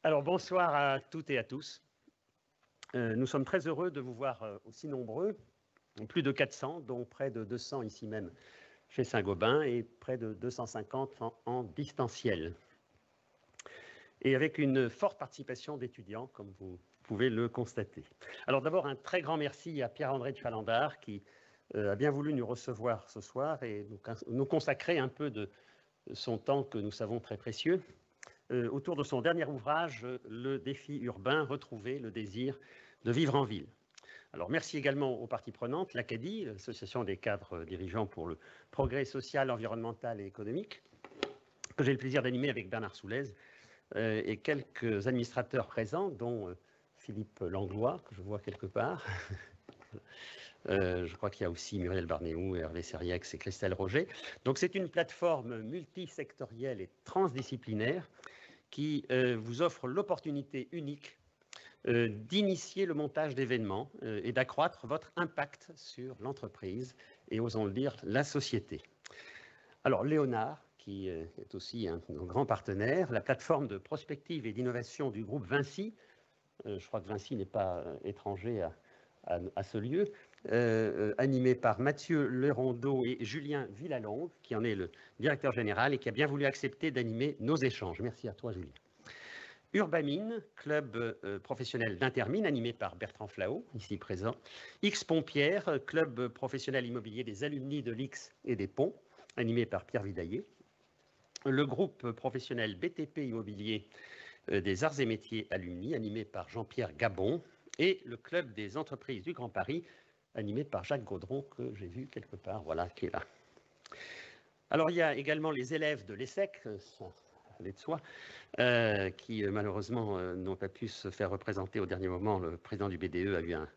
Alors bonsoir à toutes et à tous. Nous sommes très heureux de vous voir aussi nombreux, plus de 400, dont près de 200 ici même chez Saint-Gobain et près de 250 en distanciel. Et avec une forte participation d'étudiants, comme vous pouvez le constater. Alors d'abord, un très grand merci à Pierre-André de Chalandard qui a bien voulu nous recevoir ce soir et nous consacrer un peu de son temps que nous savons très précieux autour de son dernier ouvrage, Le défi urbain, retrouver le désir de vivre en ville. Alors merci également aux parties prenantes, l'Acadie, l'Association des cadres dirigeants pour le progrès social, environnemental et économique, que j'ai le plaisir d'animer avec Bernard Soulez, et quelques administrateurs présents, dont Philippe Langlois, que je vois quelque part. Je crois qu'il y a aussi Muriel Barnéou, Hervé Seriex et Christelle Roger. Donc c'est une plateforme multisectorielle et transdisciplinaire qui vous offre l'opportunité unique d'initier le montage d'événements et d'accroître votre impact sur l'entreprise et, osons le dire, la société. Alors, Léonard, qui est aussi un grand partenaire, la plateforme de prospective et d'innovation du groupe Vinci, je crois que Vinci n'est pas étranger à ce lieu, animé par Mathieu Lerondeau et Julien Villalongue, qui en est le directeur général et qui a bien voulu accepter d'animer nos échanges. Merci à toi, Julien. Urbamine, club professionnel d'Intermine, animé par Bertrand Flao, ici présent. X Pompière, club professionnel immobilier des alumni de l'X et des Ponts, animé par Pierre Vidaillé. Le groupe professionnel BTP Immobilier des Arts et Métiers Alumni, animé par Jean-Pierre Gabon. Et le club des entreprises du Grand Paris, animé par Jacques Gaudron, que j'ai vu quelque part, voilà, qui est là. Alors, il y a également les élèves de l'ESSEC, ça allait de soi, qui malheureusement n'ont pas pu se faire représenter au dernier moment. Le président du BDE a eu un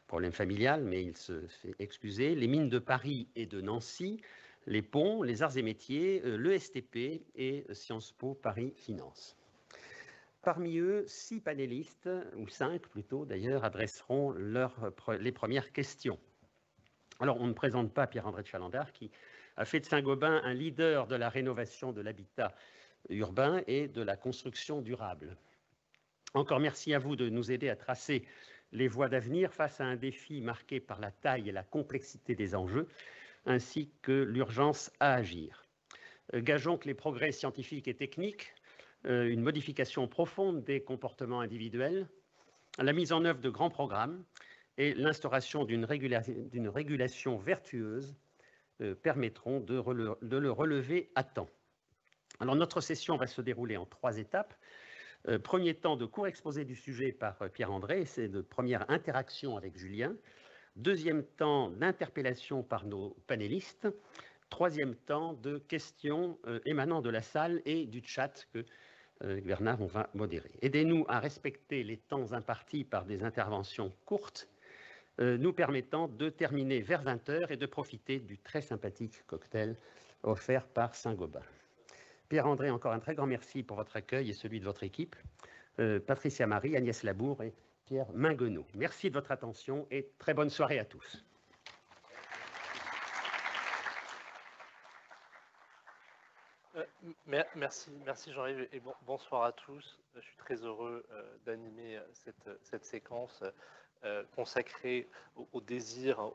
problème familial, mais il se fait excuser. Les mines de Paris et de Nancy, les ponts, les arts et métiers, l'ESTP et Sciences Po Paris Finance. Parmi eux, 6 panélistes, ou 5 plutôt d'ailleurs, adresseront les premières questions. Alors, on ne présente pas Pierre-André de Chalandard, qui a fait de Saint-Gobain un leader de la rénovation de l'habitat urbain et de la construction durable. Encore merci à vous de nous aider à tracer les voies d'avenir face à un défi marqué par la taille et la complexité des enjeux, ainsi que l'urgence à agir. Gageons que les progrès scientifiques et techniques, une modification profonde des comportements individuels, la mise en œuvre de grands programmes et l'instauration d'une régulation vertueuse permettront de le relever à temps. Alors notre session va se dérouler en 3 étapes. Premier temps de court exposé du sujet par Pierre-André, c'est de première interaction avec Julien. Deuxième temps d'interpellation par nos panélistes. Troisième temps de questions émanant de la salle et du chat que Bernard, on va modérer. Aidez-nous à respecter les temps impartis par des interventions courtes, nous permettant de terminer vers 20h et de profiter du très sympathique cocktail offert par Saint-Gobain. Pierre-André, encore un très grand merci pour votre accueil et celui de votre équipe. Patricia Marie, Agnès Labour et Pierre Minguenot. Merci de votre attention et très bonne soirée à tous. Merci Jean-Yves et bonsoir à tous. Je suis très heureux d'animer cette séquence consacrée au désir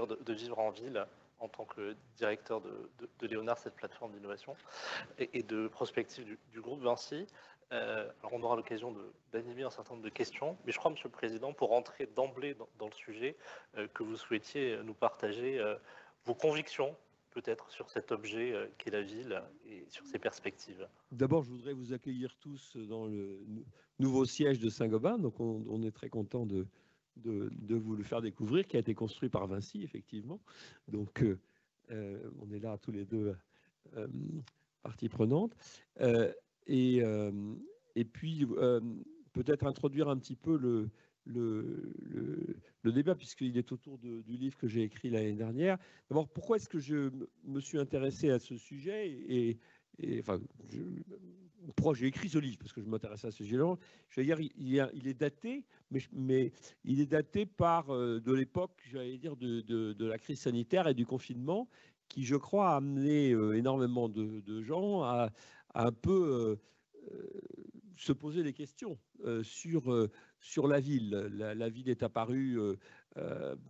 de vivre en ville en tant que directeur de Léonard, cette plateforme d'innovation et de prospective du groupe Vinci. Alors on aura l'occasion d'animer un certain nombre de questions, mais je crois, Monsieur le Président, pour rentrer d'emblée dans le sujet, que vous souhaitiez nous partager vos convictions peut-être sur cet objet qu'est la ville et sur ses perspectives. D'abord, je voudrais vous accueillir tous dans le nouveau siège de Saint-Gobain. Donc, on est très content de vous le faire découvrir, qui a été construit par Vinci, effectivement. Donc, on est là tous les deux parties prenantes. Et puis, peut-être introduire un petit peu le débat, puisqu'il est autour du livre que j'ai écrit l'année dernière. D'abord, pourquoi est-ce que je me suis intéressé à ce sujet enfin, pourquoi j'ai écrit ce livre? Parce que je m'intéresse à ce sujet-là. Je veux dire, il est daté, mais il est daté par de l'époque, j'allais dire, de la crise sanitaire et du confinement, qui, je crois, a amené énormément de gens à un peu se poser des questions sur la ville. La ville est apparue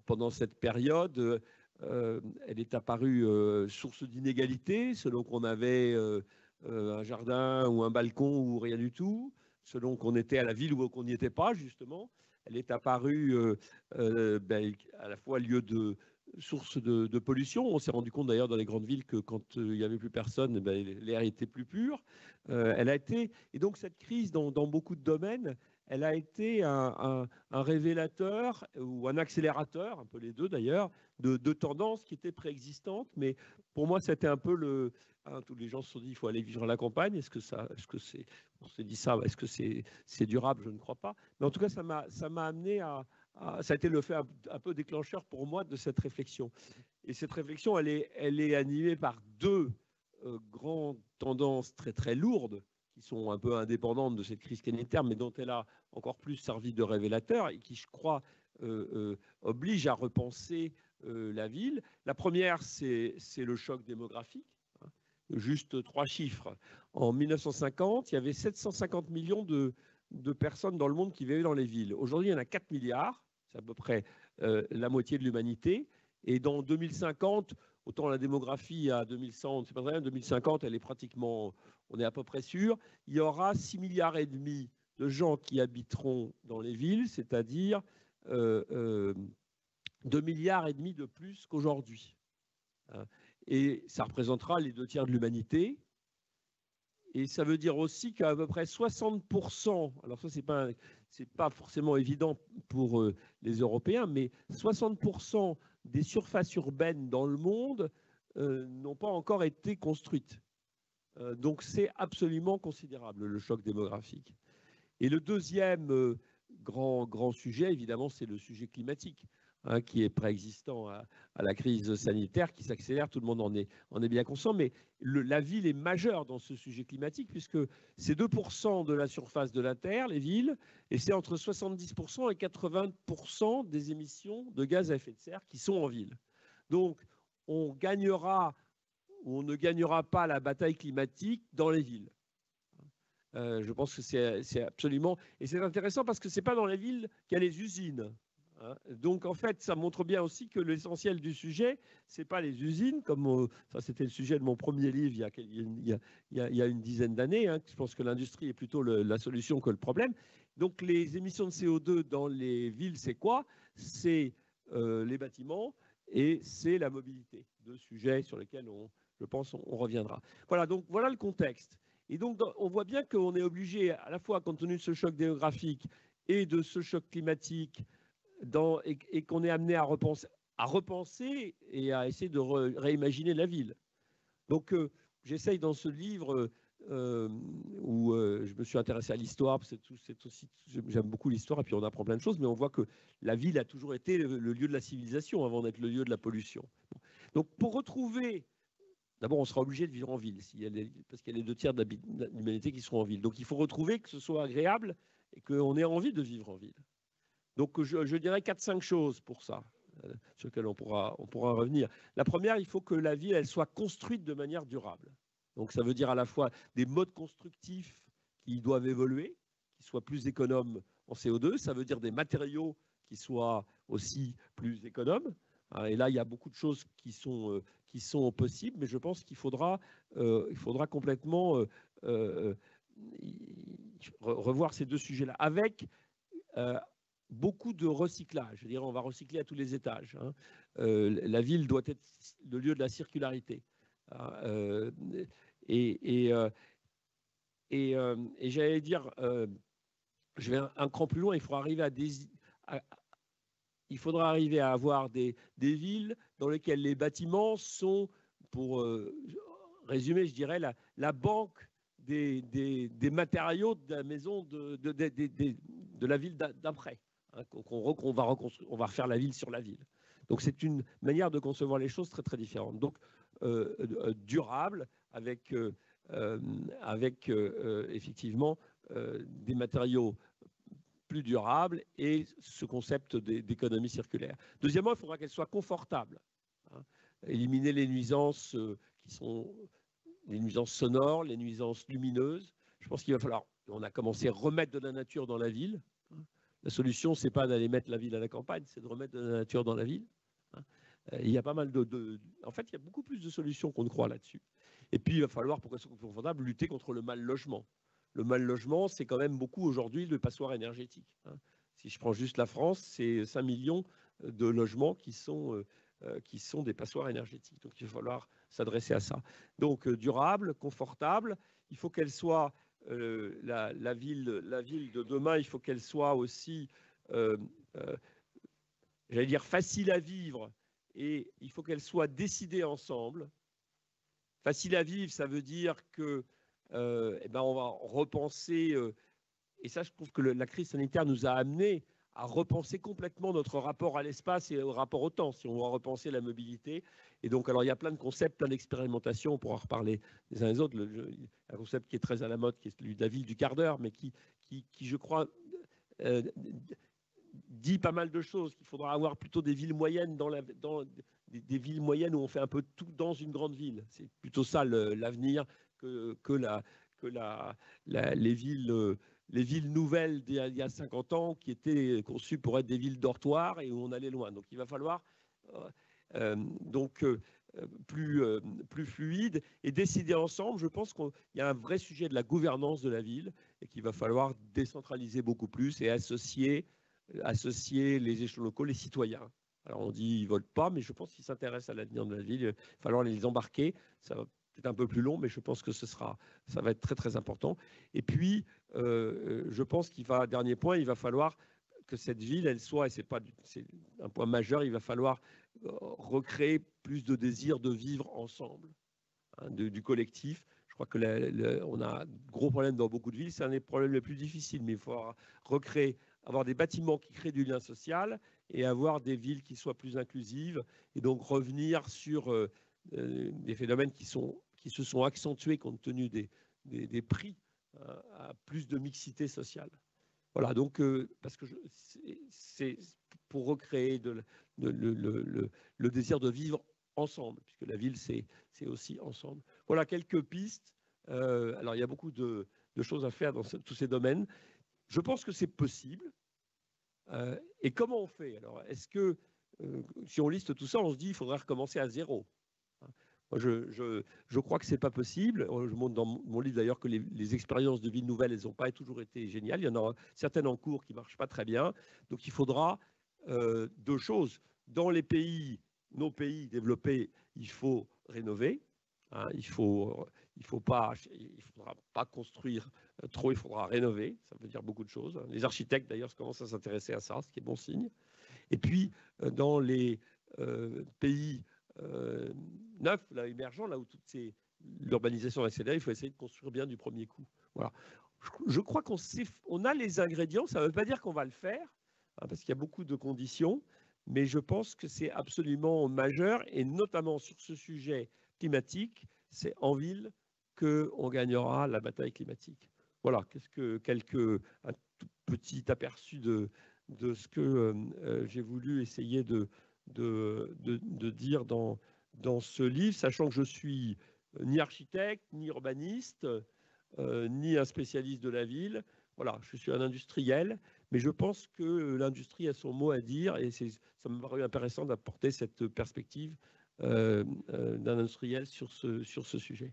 pendant cette période, elle est apparue source d'inégalité, selon qu'on avait un jardin ou un balcon ou rien du tout, selon qu'on était à la ville ou qu'on n'y était pas, justement. Elle est apparue à la fois lieu de source de pollution. On s'est rendu compte d'ailleurs dans les grandes villes que quand il n'y avait plus personne, l'air était plus pur. Elle a été, et donc cette crise dans beaucoup de domaines, elle a été un révélateur ou un accélérateur, un peu les deux d'ailleurs, de tendances qui étaient préexistantes. Mais pour moi, c'était un peu tous les gens se sont dit il faut aller vivre à la campagne. On s'est dit ça, est-ce que c'est durable? Je ne crois pas. Mais en tout cas, ça m'a amené ça a été le fait un peu déclencheur pour moi de cette réflexion. Et cette réflexion, elle est animée par deux grandes tendances très très lourdes qui sont un peu indépendantes de cette crise sanitaire, mais dont elle a encore plus servi de révélateur et qui, je crois, oblige à repenser la ville. La première, c'est le choc démographique. Juste 3 chiffres. En 1950, il y avait 750 millions de personnes dans le monde qui vivaient dans les villes. Aujourd'hui, il y en a 4 milliards, c'est à peu près la moitié de l'humanité. Et dans 2050, autant la démographie à 2100, c'est pas très bien, 2050, elle est pratiquement, on est à peu près sûr, il y aura 6,5 milliards de gens qui habiteront dans les villes, c'est-à-dire 2,5 milliards de plus qu'aujourd'hui. Et ça représentera les 2 tiers de l'humanité. Et ça veut dire aussi qu'à peu près 60%, alors ça c'est pas forcément évident pour les Européens, mais 60% des surfaces urbaines dans le monde n'ont pas encore été construites. Donc c'est absolument considérable, le choc démographique. Et le deuxième grand sujet, évidemment, c'est le sujet climatique, qui est préexistant à la crise sanitaire, qui s'accélère, tout le monde en est bien conscient, mais la ville est majeure dans ce sujet climatique, puisque c'est 2% de la surface de la Terre, les villes, et c'est entre 70% et 80% des émissions de gaz à effet de serre qui sont en ville. Donc, on gagnera ou on ne gagnera pas la bataille climatique dans les villes. Je pense que c'est absolument... Et c'est intéressant parce que ce n'est pas dans les villes qu'il y a les usines. Donc, en fait, ça montre bien aussi que l'essentiel du sujet, ce n'est pas les usines, comme ça c'était le sujet de mon premier livre il y a une dizaine d'années. Je pense que l'industrie est plutôt la solution que le problème. Donc, les émissions de CO2 dans les villes, c'est quoi? C'est les bâtiments et c'est la mobilité. 2 sujets sur lesquels, je pense, on reviendra. Voilà, donc voilà le contexte. Et donc, on voit bien qu'on est obligé, à la fois compte tenu de ce choc démographique et de ce choc climatique, et qu'on est amené à repenser et à essayer de réimaginer la ville. Donc, j'essaye dans ce livre où je me suis intéressé à l'histoire, j'aime beaucoup l'histoire et puis on apprend plein de choses, mais on voit que la ville a toujours été le lieu de la civilisation avant d'être le lieu de la pollution. Donc, pour retrouver... D'abord, on sera obligé de vivre en ville, parce qu'il y a les 2 tiers de l'humanité qui seront en ville. Donc, il faut retrouver que ce soit agréable et qu'on ait envie de vivre en ville. Donc, je dirais 4-5 choses pour ça, sur lesquelles on pourra revenir. La première, il faut que la ville elle soit construite de manière durable. Donc, ça veut dire à la fois des modes constructifs qui doivent évoluer, qui soient plus économes en CO2. Ça veut dire des matériaux qui soient aussi plus économes. Et là, il y a beaucoup de choses qui sont possibles, mais je pense qu'il faudra complètement revoir ces 2 sujets-là, avec beaucoup de recyclage. Je dirais, on va recycler à tous les étages. La ville doit être le lieu de la circularité. Et j'allais dire, je vais un cran plus loin, il faudra arriver à avoir des villes dans lesquelles les bâtiments sont, pour résumer, je dirais, la banque des matériaux de la maison de la ville d'après. On va reconstruire, on va refaire la ville sur la ville. Donc c'est une manière de concevoir les choses très très différente. Donc durable, avec effectivement des matériaux plus durables et ce concept d'économie circulaire. Deuxièmement, il faudra qu'elle soit confortable. Éliminer les nuisances qui sont les nuisances sonores, les nuisances lumineuses. Je pense qu'il va falloir On a commencé à remettre de la nature dans la ville. La solution, ce n'est pas d'aller mettre la ville à la campagne, c'est de remettre de la nature dans la ville. Il y a pas mal En fait, il y a beaucoup plus de solutions qu'on ne croit là-dessus. Et puis, il va falloir, pour que ce soit confortable, lutter contre le mal logement. Le mal logement, c'est quand même beaucoup aujourd'hui de passoires énergétiques. Si je prends juste la France, c'est 5 millions de logements qui sont des passoires énergétiques. Donc, il va falloir s'adresser à ça. Donc, durable, confortable. Il faut qu'elle soit, la ville de demain, il faut qu'elle soit aussi, j'allais dire, facile à vivre. Et il faut qu'elle soit décidée ensemble. Facile à vivre, ça veut dire que on va repenser, et ça je trouve que la crise sanitaire nous a amené à repenser complètement notre rapport à l'espace et au rapport au temps, si on va repenser la mobilité. Et donc, alors il y a plein de concepts, plein d'expérimentations, on pourra reparler les uns les autres. Un concept qui est très à la mode, qui est celui de la ville du quart d'heure, mais qui je crois, dit pas mal de choses, qu'il faudra avoir plutôt des villes moyennes des villes moyennes où on fait un peu tout dans une grande ville. C'est plutôt ça l'avenir que les villes nouvelles d'il y a 50 ans qui étaient conçues pour être des villes dortoirs et où on allait loin. Donc il va falloir plus fluide et décider ensemble. Je pense qu'il y a un vrai sujet de la gouvernance de la ville et qu'il va falloir décentraliser beaucoup plus et associer les échelons locaux, les citoyens. Alors on dit ils ne votent pas, mais je pense qu'ils s'intéressent à l'avenir de la ville. Il va falloir les embarquer. Ça va peut-être un peu plus long, mais je pense que ça va être très très important. Et puis, je pense dernier point, il va falloir que cette ville, elle soit, et c'est un point majeur, il va falloir recréer plus de désir de vivre ensemble, du collectif. Je crois que on a un gros problème dans beaucoup de villes, c'est un des problèmes les plus difficiles, mais il faut recréer, avoir des bâtiments qui créent du lien social et avoir des villes qui soient plus inclusives, et donc revenir sur des phénomènes qui se sont accentués compte tenu des prix à plus de mixité sociale. Voilà, donc parce que c'est pour recréer le désir de vivre ensemble, puisque la ville, c'est aussi ensemble. Voilà quelques pistes. Alors, il y a beaucoup de choses à faire dans tous ces domaines. Je pense que c'est possible. Et comment on fait? Alors, est-ce que, si on liste tout ça, on se dit qu'il faudrait recommencer à zéro? Moi, je crois que ce n'est pas possible. Je montre dans mon livre d'ailleurs que les expériences de villes nouvelles, elles n'ont pas toujours été géniales. Il y en a certaines en cours qui ne marchent pas très bien. Donc il faudra deux choses. Dans nos pays développés, il faut rénover. Il ne faudra pas construire trop, il faudra rénover. Ça veut dire beaucoup de choses. Les architectes d'ailleurs commencent à s'intéresser à ça, ce qui est bon signe. Et puis, dans les pays neufs, là, émergents, là où l'urbanisation est accélérée, il faut essayer de construire bien du premier coup. Voilà. Je crois qu'on a les ingrédients, ça ne veut pas dire qu'on va le faire, parce qu'il y a beaucoup de conditions, mais je pense que c'est absolument majeur, et notamment sur ce sujet climatique, c'est en ville qu'on gagnera la bataille climatique. Voilà, un tout petit aperçu de ce que j'ai voulu essayer de dire dans ce livre, sachant que je suis ni architecte, ni urbaniste, ni un spécialiste de la ville. Voilà, je suis un industriel, mais je pense que l'industrie a son mot à dire et ça me paraît intéressant d'apporter cette perspective d'un industriel sur ce sujet.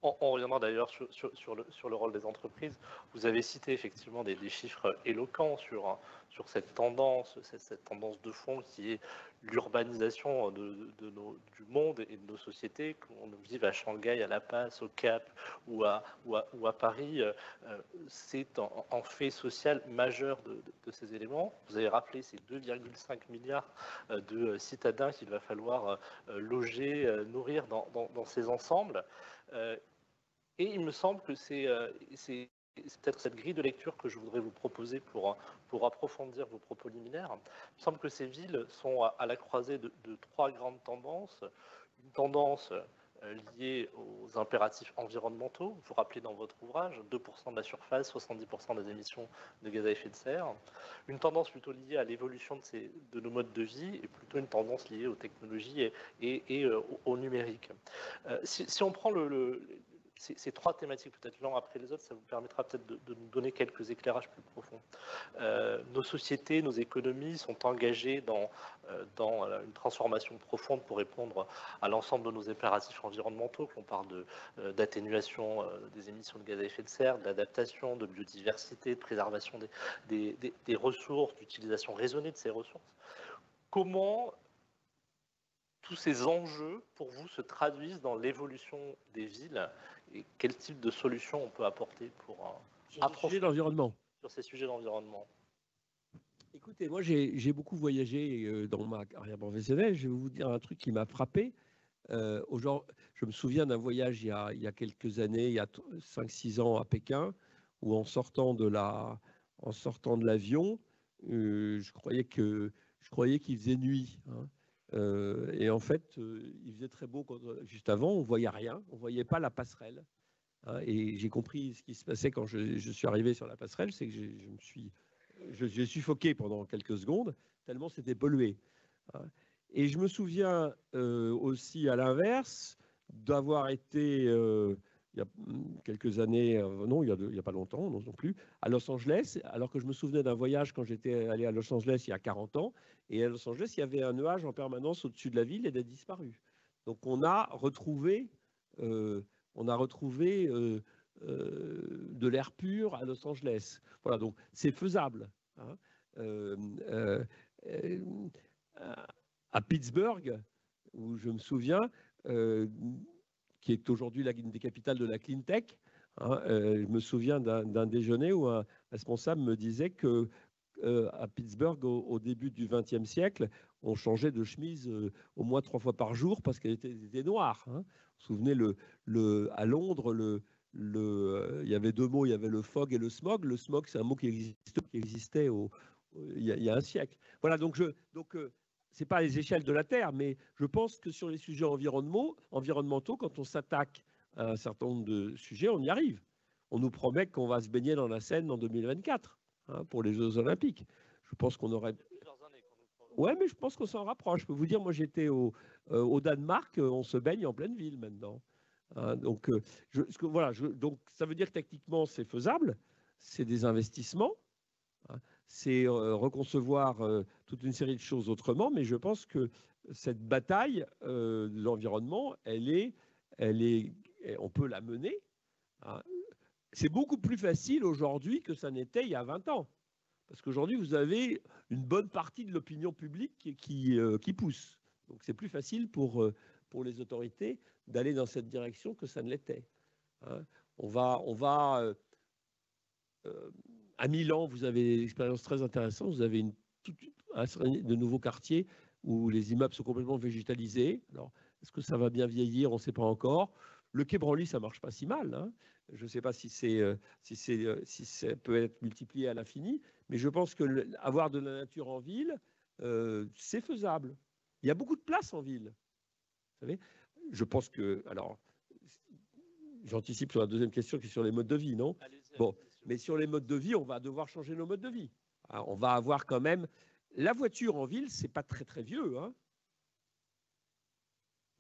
On reviendra d'ailleurs sur le rôle des entreprises. Vous avez cité effectivement des chiffres éloquents sur cette tendance de fond qui est l'urbanisation du monde et de nos sociétés, qu'on vive à Shanghai, à La Paz, au Cap ou à Paris. C'est un fait social majeur de ces éléments. Vous avez rappelé ces 2,5 milliards de citadins qu'il va falloir loger, nourrir dans ces ensembles. Et il me semble que c'est peut-être cette grille de lecture que je voudrais vous proposer pour approfondir vos propos liminaires. Il me semble que ces villes sont à la croisée de trois grandes tendances. Une tendance liée aux impératifs environnementaux. Vous rappelez dans votre ouvrage, 2% de la surface, 70% des émissions de gaz à effet de serre. Une tendance plutôt liée à l'évolution de nos modes de vie et plutôt une tendance liée aux technologies et au numérique. Si on prend ces trois thématiques, peut-être l'un après les autres, ça vous permettra peut-être de nous donner quelques éclairages plus profonds. Nos sociétés, nos économies sont engagées dans une transformation profonde pour répondre à l'ensemble de nos impératifs environnementaux, qu'on parle d'atténuation des émissions de gaz à effet de serre, d'adaptation, de biodiversité, de préservation des ressources, d'utilisation raisonnée de ces ressources. Comment tous ces enjeux, pour vous, se traduisent dans l'évolution des villes et quel type de solutions on peut apporter pour approfondir l'environnement sur ces sujets d'environnement? Écoutez, moi j'ai beaucoup voyagé dans ma carrière professionnelle. Je vais vous dire un truc qui m'a frappé. Je me souviens d'un voyage il y a quelques années, il y a 5-6 ans à Pékin, où en sortant de l'avion, je croyais qu'il faisait nuit. Hein. Et en fait, il faisait très beau juste avant, on ne voyait rien, on ne voyait pas la passerelle. Hein. Et j'ai compris ce qui se passait quand je suis arrivé sur la passerelle, c'est que j'ai suffoqué pendant quelques secondes, tellement c'était pollué. Hein. Et je me souviens aussi à l'inverse d'avoir été, il y a quelques années, non, il n'y a pas longtemps non plus, à Los Angeles, alors que je me souvenais d'un voyage quand j'étais allé à Los Angeles il y a 40 ans. Et à Los Angeles, il y avait un nuage en permanence au-dessus de la ville et il a disparu. Donc on a retrouvé de l'air pur à Los Angeles. Voilà, donc c'est faisable. Hein. À Pittsburgh, où je me souviens, qui est aujourd'hui l'une des capitales de la clean tech, hein, je me souviens d'un déjeuner où un responsable me disait que à Pittsburgh, au début du XXe siècle, on changeait de chemise au moins 3 fois par jour parce qu'elle était noire. Hein. Vous vous souvenez, à Londres, il y avait 2 mots, il y avait le fog et le smog. Le smog, c'est un mot qui existait il y a un siècle. Voilà, donc c'est pas les échelles de la Terre, mais je pense que sur les sujets environnementaux, quand on s'attaque à un certain nombre de sujets, on y arrive. On nous promet qu'on va se baigner dans la Seine en 2024. Hein, pour les Jeux Olympiques. Je pense qu'on aurait... Ouais, mais je pense qu'on s'en rapproche. Je peux vous dire, moi j'étais au Danemark, on se baigne en pleine ville maintenant. Hein, donc, donc ça veut dire que techniquement c'est faisable, c'est des investissements, hein, c'est reconcevoir toute une série de choses autrement, mais je pense que cette bataille de l'environnement, on peut la mener. Hein. C'est beaucoup plus facile aujourd'hui que ça n'était il y a 20 ans. Parce qu'aujourd'hui, vous avez une bonne partie de l'opinion publique qui pousse. Donc c'est plus facile pour les autorités d'aller dans cette direction que ça ne l'était. Hein. À Milan, vous avez une expérience très intéressante. Vous avez de nouveaux quartiers où les immeubles sont complètement végétalisés. Alors, est-ce que ça va bien vieillir? On ne sait pas encore. Le quai Branly, ça ne marche pas si mal. Hein. Je ne sais pas si ça peut être multiplié à l'infini, mais je pense que avoir de la nature en ville, c'est faisable. Il y a beaucoup de place en ville. Vous savez, je pense que... Alors, j'anticipe sur la deuxième question qui est sur les modes de vie, non? Bon, mais sur les modes de vie, on va devoir changer nos modes de vie. Alors, on va avoir quand même... La voiture en ville, c'est pas très très vieux. Hein.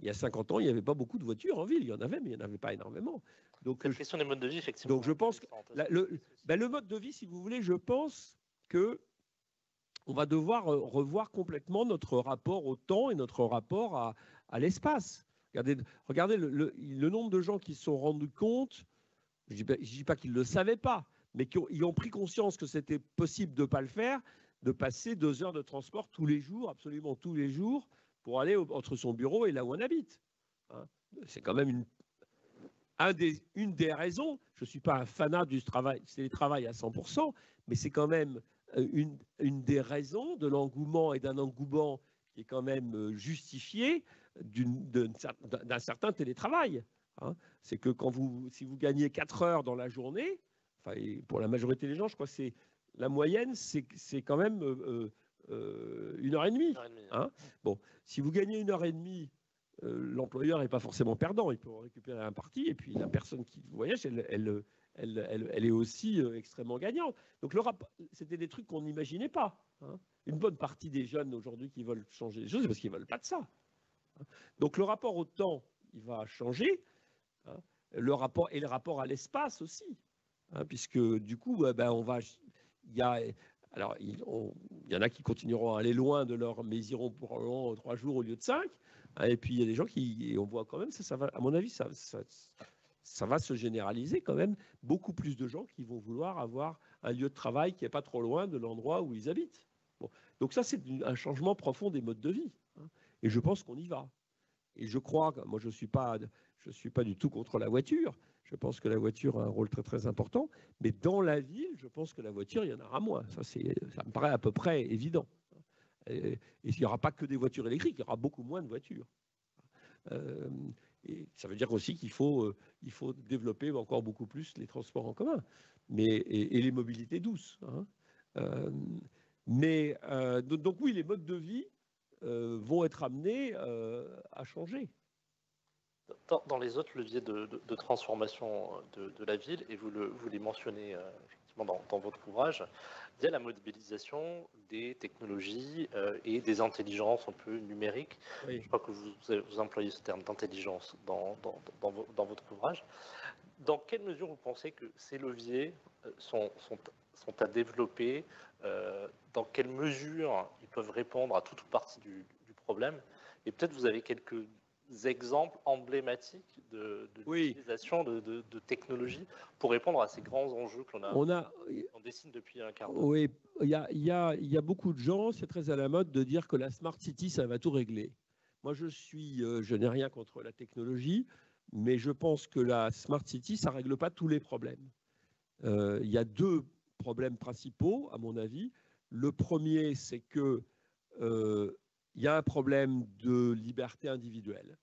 Il y a 50 ans, il n'y avait pas beaucoup de voitures en ville. Il y en avait, mais il n'y en avait pas énormément. Donc, cette question des modes de vie, effectivement. Donc je pense que le mode de vie, si vous voulez, je pense qu'on va devoir revoir complètement notre rapport au temps et notre rapport à l'espace. Regardez le nombre de gens qui se sont rendus compte, je ne dis pas qu'ils ne le savaient pas, mais qui ont pris conscience que c'était possible de ne pas le faire, de passer 2 heures de transport tous les jours, absolument tous les jours, pour aller entre son bureau et là où on habite. Hein. C'est quand même une des raisons, je ne suis pas un fanat du télétravail à 100%, mais c'est quand même une des raisons de l'engouement et d'un engouement qui est quand même justifié d'un certain télétravail. Hein. C'est que si vous gagnez 4 heures dans la journée, enfin, pour la majorité des gens, je crois que la moyenne, c'est quand même 1h30. Hein. Bon, si vous gagnez 1h30, l'employeur n'est pas forcément perdant, il peut en récupérer un parti, et puis la personne qui voyage, elle est aussi extrêmement gagnante. Donc c'était des trucs qu'on n'imaginait pas. Hein. Une bonne partie des jeunes aujourd'hui qui veulent changer les choses, c'est parce qu'ils ne veulent pas de ça. Hein. Donc le rapport au temps, il va changer. Hein. le rapport à l'espace aussi, hein, puisque du coup, alors, il y en a qui continueront à aller loin de leur, mais ils iront probablement 3 jours au lieu de 5. Hein, et puis il y a des gens on voit quand même, ça va, à mon avis, ça va se généraliser quand même. Beaucoup plus de gens qui vont vouloir avoir un lieu de travail qui n'est pas trop loin de l'endroit où ils habitent. Bon. Donc ça, c'est un changement profond des modes de vie. Hein, et je pense qu'on y va. Et je crois, moi je ne suis pas du tout contre la voiture. Je pense que la voiture a un rôle très très important. Mais dans la ville, je pense que la voiture, il y en aura moins. Ça me paraît à peu près évident. Et il n'y aura pas que des voitures électriques, il y aura beaucoup moins de voitures. Et ça veut dire aussi qu'il faut développer encore beaucoup plus les transports en commun et les mobilités douces. Hein. Donc oui, les modes de vie vont être amenés à changer. Dans les autres leviers de transformation de la ville, et vous les mentionnez effectivement dans votre ouvrage, il y a la mobilisation des technologies et des intelligences un peu numériques. Oui. Je crois que vous employez ce terme d'intelligence dans votre ouvrage. Dans quelle mesure vous pensez que ces leviers sont à développer? Dans quelle mesure ils peuvent répondre à toute ou partie du problème? Et peut-être vous avez quelques exemples emblématiques d'utilisation de technologies pour répondre à ces grands enjeux qu'on dessine depuis un quart d'heure. Oui, il y a beaucoup de gens, c'est très à la mode de dire que la Smart City, ça va tout régler. Moi, je n'ai rien contre la technologie, mais je pense que la Smart City, ça ne règle pas tous les problèmes. Il y a 2 problèmes principaux, à mon avis. Le premier, c'est que il y a un problème de liberté individuelle.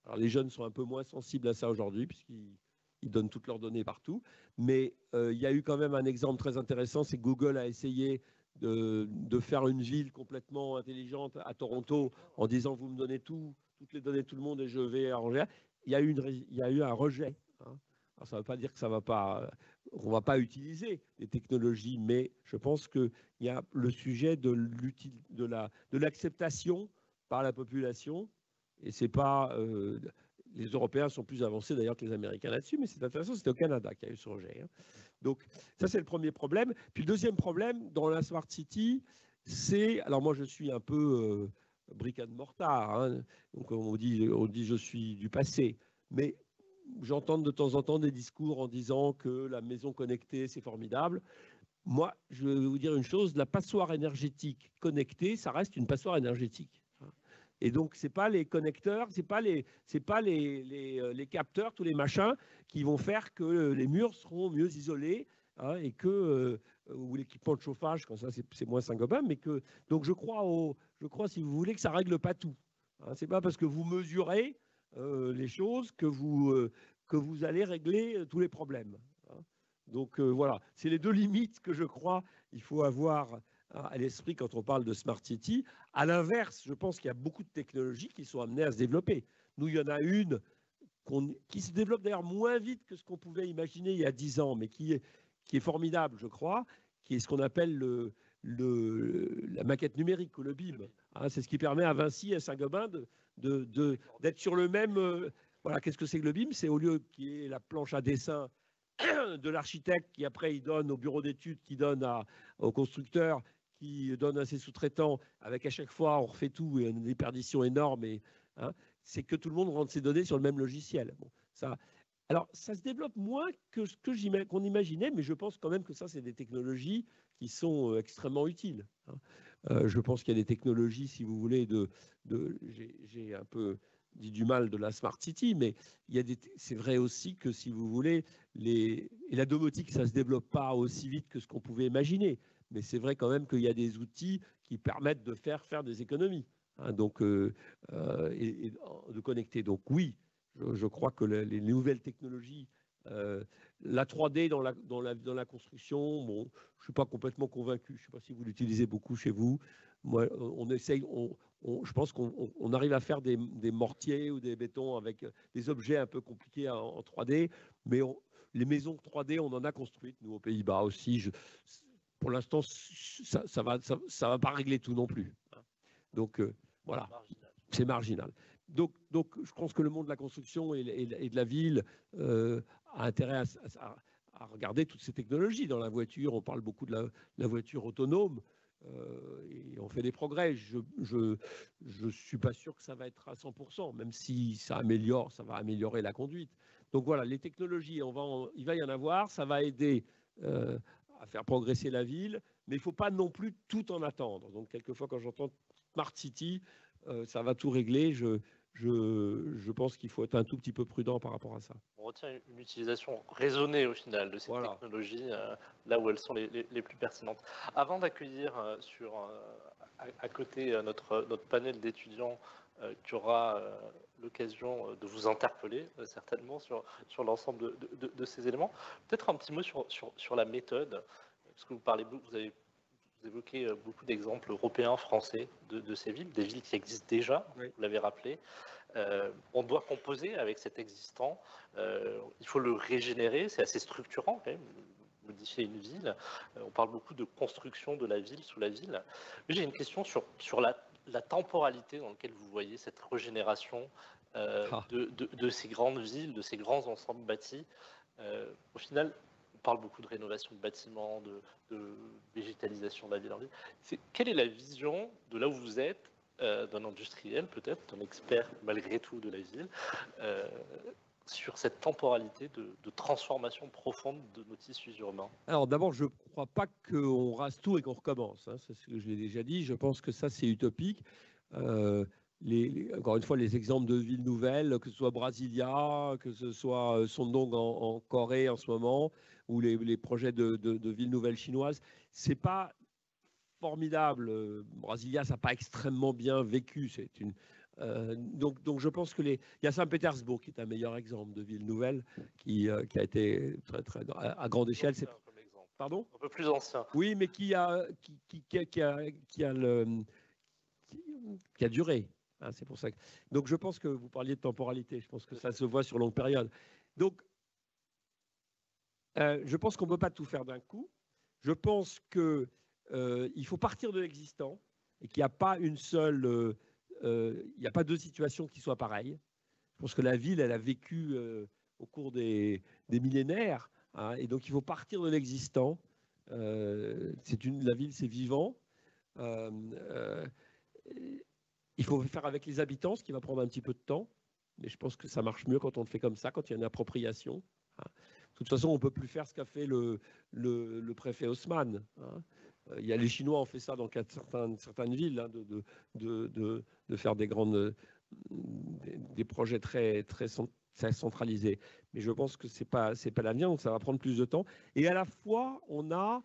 Alors, les jeunes sont un peu moins sensibles à ça aujourd'hui, puisqu'ils donnent toutes leurs données partout. Mais il y a eu quand même un exemple très intéressant, c'est que Google a essayé de faire une ville complètement intelligente à Toronto en disant « vous me donnez toutes les données de tout le monde et je vais arranger ». Il y a eu un rejet. Hein. Alors, ça ne veut pas dire que on ne va pas utiliser les technologies, mais je pense qu'il y a le sujet de l'acceptation par la population. Et c'est pas... les Européens sont plus avancés d'ailleurs que les Américains là-dessus, mais c'est intéressant, c'était au Canada qu'il y a eu ce rejet. Hein. Donc ça, c'est le premier problème. Puis le deuxième problème, dans la Smart City, c'est... Alors moi, je suis un peu brick and mortar, hein, donc on dit je suis du passé, mais j'entends de temps en temps des discours en disant que la maison connectée, c'est formidable. Moi, je vais vous dire une chose, la passoire énergétique connectée, ça reste une passoire énergétique. Et donc, ce n'est pas les connecteurs, ce n'est pas les capteurs, tous les machins qui vont faire que les murs seront mieux isolés, hein, et que, ou l'équipement de chauffage, quand ça c'est moins Saint-Gobain, mais que, donc je crois, si vous voulez, que ça ne règle pas tout. Hein, ce n'est pas parce que vous mesurez les choses que vous allez régler tous les problèmes. Hein. Donc voilà, c'est les 2 limites que je crois il faut avoir à l'esprit quand on parle de Smart City. À l'inverse, je pense qu'il y a beaucoup de technologies qui sont amenées à se développer. Nous, il y en a une qui se développe d'ailleurs moins vite que ce qu'on pouvait imaginer il y a 10 ans, mais qui est formidable, je crois, qui est ce qu'on appelle la maquette numérique ou le BIM. Hein, c'est ce qui permet à Vinci et à Saint-Gobain d'être sur le même... voilà, qu'est-ce que c'est que le BIM? C'est au lieu qu'il y ait la planche à dessin de l'architecte qui après il donne au bureau d'études, qui donne au constructeur, qui donne à ses sous-traitants, avec à chaque fois on refait tout et une déperdition énorme. Hein, c'est que tout le monde rentre ses données sur le même logiciel. Bon, alors ça se développe moins que ce qu'on imaginait, mais je pense quand même que ça c'est des technologies qui sont extrêmement utiles. Hein. Je pense qu'il y a des technologies, si vous voulez, j'ai un peu dit du mal de la Smart City, mais c'est vrai aussi que, si vous voulez, et la domotique, ça ne se développe pas aussi vite que ce qu'on pouvait imaginer, mais c'est vrai quand même qu'il y a des outils qui permettent de faire des économies, hein, donc, et de connecter. Donc oui, je crois que les nouvelles technologies, la 3D dans la construction, bon, je ne suis pas complètement convaincu. Je ne sais pas si vous l'utilisez beaucoup chez vous. Moi, on essaye... je pense qu'on arrive à faire des mortiers ou des bétons avec des objets un peu compliqués en 3D, mais les maisons 3D, on en a construites, nous, aux Pays-Bas aussi. Pour l'instant, ça va pas régler tout non plus. Donc, voilà, c'est marginal. donc, je pense que le monde de la construction et de la ville a intérêt à regarder toutes ces technologies. Dans la voiture, on parle beaucoup de la voiture autonome et on fait des progrès. Je ne suis pas sûr que ça va être à 100%, même si ça va améliorer la conduite. Donc voilà, les technologies, il va y en avoir, ça va aider à faire progresser la ville, mais il ne faut pas non plus tout en attendre. Donc quelquefois, quand j'entends Smart City, ça va tout régler. Je pense qu'il faut être un tout petit peu prudent par rapport à ça. On retient une utilisation raisonnée au final de ces technologies là où elles sont les plus pertinentes. Avant d'accueillir à côté notre panel d'étudiants qui aura l'occasion de vous interpeller certainement sur l'ensemble de ces éléments, peut-être un petit mot sur la méthode, parce que vous évoquez beaucoup d'exemples européens, français de ces villes, des villes qui existent déjà, oui. Vous l'avez rappelé. On doit composer avec cet existant, il faut le régénérer, c'est assez structurant quand même, modifier une ville. On parle beaucoup de construction de la ville sous la ville. J'ai une question sur la temporalité dans laquelle vous voyez cette régénération de ces grandes villes, de ces grands ensembles bâtis. Au final, on parle beaucoup de rénovation de bâtiments, de végétalisation de la ville en ville. Quelle est la vision de là où vous êtes, d'un industriel peut-être, d'un expert malgré tout de la ville, sur cette temporalité de transformation profonde de nos tissus urbains? Alors d'abord, je ne crois pas qu'on rase tout et qu'on recommence. Hein. C'est ce que je l'ai déjà dit. Je pense que ça, c'est utopique. Encore une fois, les exemples de villes nouvelles, que ce soit Brasilia, que ce soit Sondong en Corée en ce moment, ou les projets de villes nouvelles chinoises, c'est pas formidable. Brasilia, ça n'a pas extrêmement bien vécu. Donc je pense que il y a Saint-Pétersbourg qui est un meilleur exemple de ville nouvelle qui a été très à grande échelle. Pardon ? Un peu plus ancien. Oui, mais qui a duré. Hein, c'est pour ça. Donc je pense que vous parliez de temporalité. Je pense que ça se voit sur longue période. Donc je pense qu'on ne peut pas tout faire d'un coup. Je pense que il faut partir de l'existant et qu'il n'y a pas il n'y a pas deux situations qui soient pareilles. Je pense que la ville, elle a vécu au cours des millénaires, hein, et donc il faut partir de l'existant. La ville, c'est vivant. Il faut faire avec les habitants, ce qui va prendre un petit peu de temps, mais je pense que ça marche mieux quand on le fait comme ça, quand il y a une appropriation. Hein. De toute façon, on ne peut plus faire ce qu'a fait le préfet Haussmann. Hein. Il y a les Chinois ont fait ça dans certaines villes, hein, de faire des projets très centralisés. Mais je pense que c'est pas l'avenir, donc ça va prendre plus de temps. Et à la fois, on a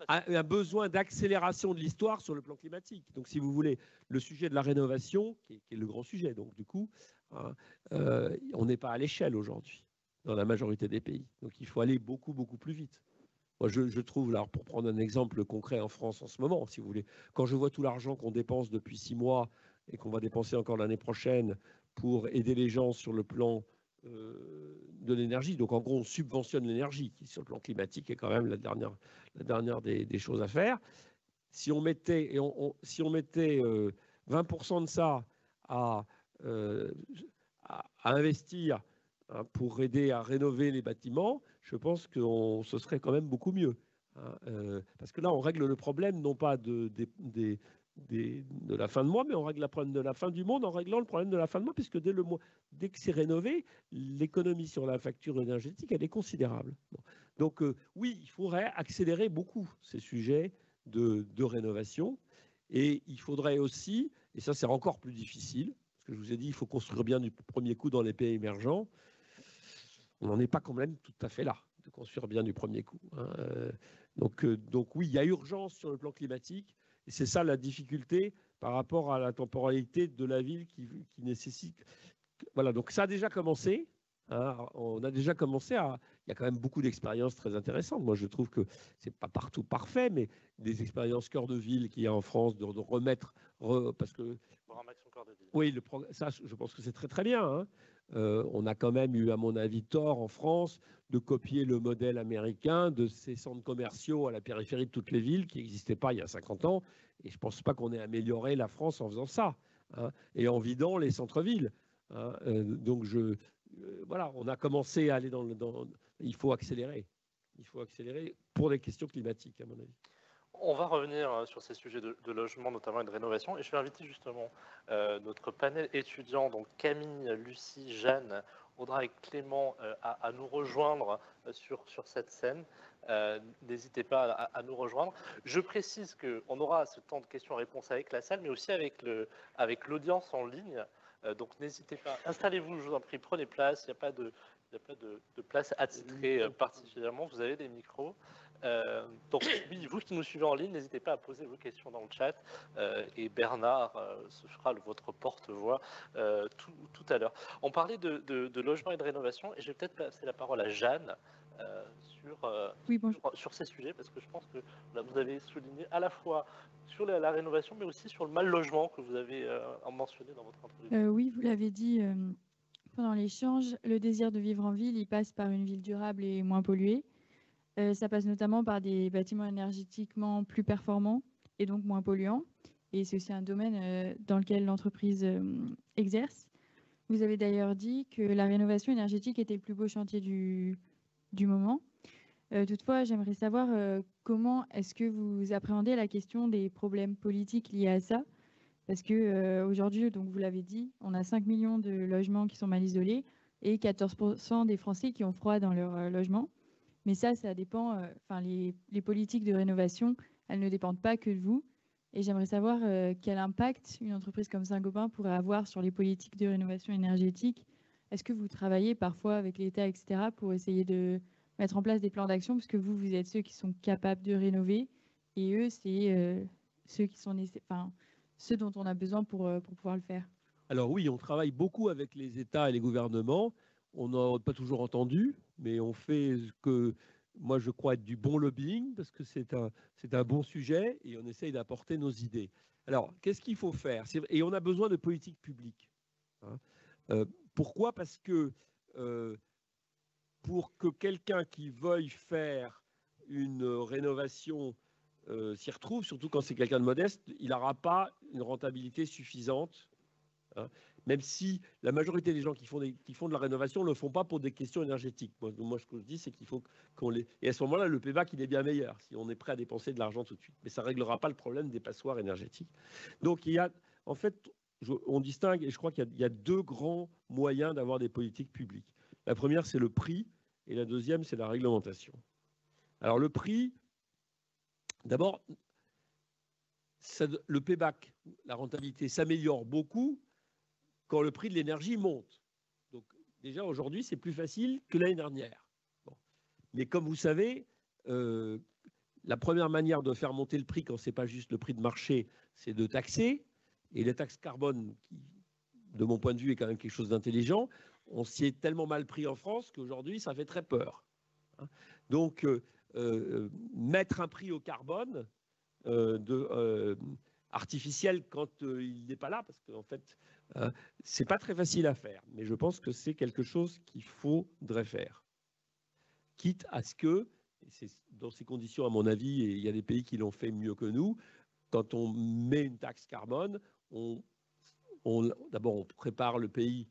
un besoin d'accélération de l'histoire sur le plan climatique. Donc, si vous voulez, le sujet de la rénovation, qui est le grand sujet, donc du coup, hein, on n'est pas à l'échelle aujourd'hui dans la majorité des pays. Donc, il faut aller beaucoup, beaucoup plus vite. Moi, je trouve, là, pour prendre un exemple concret en France en ce moment, si vous voulez, quand je vois tout l'argent qu'on dépense depuis 6 mois et qu'on va dépenser encore l'année prochaine pour aider les gens sur le plan de l'énergie, donc en gros, on subventionne l'énergie, qui sur le plan climatique est quand même la dernière des choses à faire. Si on mettait, 20% de ça à investir, hein, pour aider à rénover les bâtiments, je pense que ce serait quand même beaucoup mieux. Hein, parce que là, on règle le problème, non pas de la fin de mois, mais on règle le problème de la fin du monde en réglant le problème de la fin de mois, puisque dès que c'est rénové, l'économie sur la facture énergétique, elle est considérable. Bon. Donc oui, il faudrait accélérer beaucoup ces sujets de rénovation. Et il faudrait aussi, et ça c'est encore plus difficile, parce que je vous ai dit, il faut construire bien du premier coup dans les pays émergents. On n'en est pas quand même tout à fait là, de construire bien du premier coup. Hein. Donc oui, il y a urgence sur le plan climatique, et c'est ça la difficulté par rapport à la temporalité de la ville qui nécessite. Voilà, donc ça a déjà commencé. Hein, on a déjà commencé à. Il y a quand même beaucoup d'expériences très intéressantes. Moi, je trouve que c'est pas partout parfait, mais des expériences cœur de ville qu'il y a en France de remettre, parce que. Oui, ça, je pense que c'est très très bien. Hein. On a quand même eu, à mon avis, tort en France de copier le modèle américain de ces centres commerciaux à la périphérie de toutes les villes qui n'existaient pas il y a 50 ans. Et je ne pense pas qu'on ait amélioré la France en faisant ça. hein, et en vidant les centres-villes. Hein. Donc, voilà, on a commencé à aller il faut accélérer. Il faut accélérer pour les questions climatiques, à mon avis. On va revenir sur ces sujets de logement, notamment et de rénovation. Et je vais inviter justement notre panel étudiant, donc Camille, Lucie, Jeanne, Audrey et Clément, à nous rejoindre sur cette scène. N'hésitez pas à nous rejoindre. Je précise qu'on aura ce temps de questions-réponses avec la salle, mais aussi avec l'audience en ligne. Donc n'hésitez pas, installez-vous, je vous en prie, prenez place. Il n'y a pas de place attitrée particulièrement. Vous avez des micros. Donc oui, vous qui nous suivez en ligne, n'hésitez pas à poser vos questions dans le chat et Bernard se fera votre porte-voix tout à l'heure. On parlait de logement et de rénovation et je vais peut-être passer la parole à Jeanne sur ces sujets parce que je pense que là, vous avez souligné à la fois sur la rénovation mais aussi sur le mal logement que vous avez mentionné dans votre introduction. Oui, vous l'avez dit pendant l'échange, le désir de vivre en ville, il passe par une ville durable et moins polluée. Ça passe notamment par des bâtiments énergétiquement plus performants et donc moins polluants. Et c'est aussi un domaine dans lequel l'entreprise exerce. Vous avez d'ailleurs dit que la rénovation énergétique était le plus beau chantier du moment. Toutefois, j'aimerais savoir comment est-ce que vous appréhendez la question des problèmes politiques liés à ça. Parce qu'aujourd'hui, donc vous l'avez dit, on a 5 millions de logements qui sont mal isolés et 14% des Français qui ont froid dans leur logement. Mais ça dépend, les politiques de rénovation, elles ne dépendent pas que de vous. Et j'aimerais savoir quel impact une entreprise comme Saint-Gobain pourrait avoir sur les politiques de rénovation énergétique. Est-ce que vous travaillez parfois avec l'État, etc., pour essayer de mettre en place des plans d'action? Parce que vous êtes ceux qui sont capables de rénover et eux, c'est ceux dont on a besoin pour pouvoir le faire. Alors oui, on travaille beaucoup avec les États et les gouvernements. On n'a pas toujours entendu, mais on fait ce que moi je crois être du bon lobbying, parce que c'est un bon sujet et on essaye d'apporter nos idées. Alors, qu'est-ce qu'il faut faire? Et on a besoin de politiques publiques. Hein. Pourquoi? Parce que pour que quelqu'un qui veuille faire une rénovation s'y retrouve, surtout quand c'est quelqu'un de modeste, il n'aura pas une rentabilité suffisante. Hein. Même si la majorité des gens qui font de la rénovation ne le font pas pour des questions énergétiques. Moi ce que je dis, c'est qu'il faut qu'on les... Et à ce moment-là, le payback, il est bien meilleur, si on est prêt à dépenser de l'argent tout de suite. Mais ça ne réglera pas le problème des passoires énergétiques. Donc, il y a, en fait, on distingue, et je crois qu'il y a deux grands moyens d'avoir des politiques publiques. La première, c'est le prix, et la deuxième, c'est la réglementation. Alors, le prix, d'abord, le payback, la rentabilité s'améliore beaucoup quand le prix de l'énergie monte. Donc déjà aujourd'hui, c'est plus facile que l'année dernière. Bon. Mais comme vous savez, la première manière de faire monter le prix quand ce n'est pas juste le prix de marché, c'est de taxer. Et la taxe carbone, qui, de mon point de vue, est quand même quelque chose d'intelligent, on s'y est tellement mal pris en France qu'aujourd'hui, ça fait très peur. Donc, mettre un prix au carbone artificiel quand il n'est pas là, parce qu'en fait, c'est pas très facile à faire, mais je pense que c'est quelque chose qu'il faudrait faire. Quitte à ce que, et c'est dans ces conditions à mon avis, et il y a des pays qui l'ont fait mieux que nous, quand on met une taxe carbone, d'abord on prépare le pays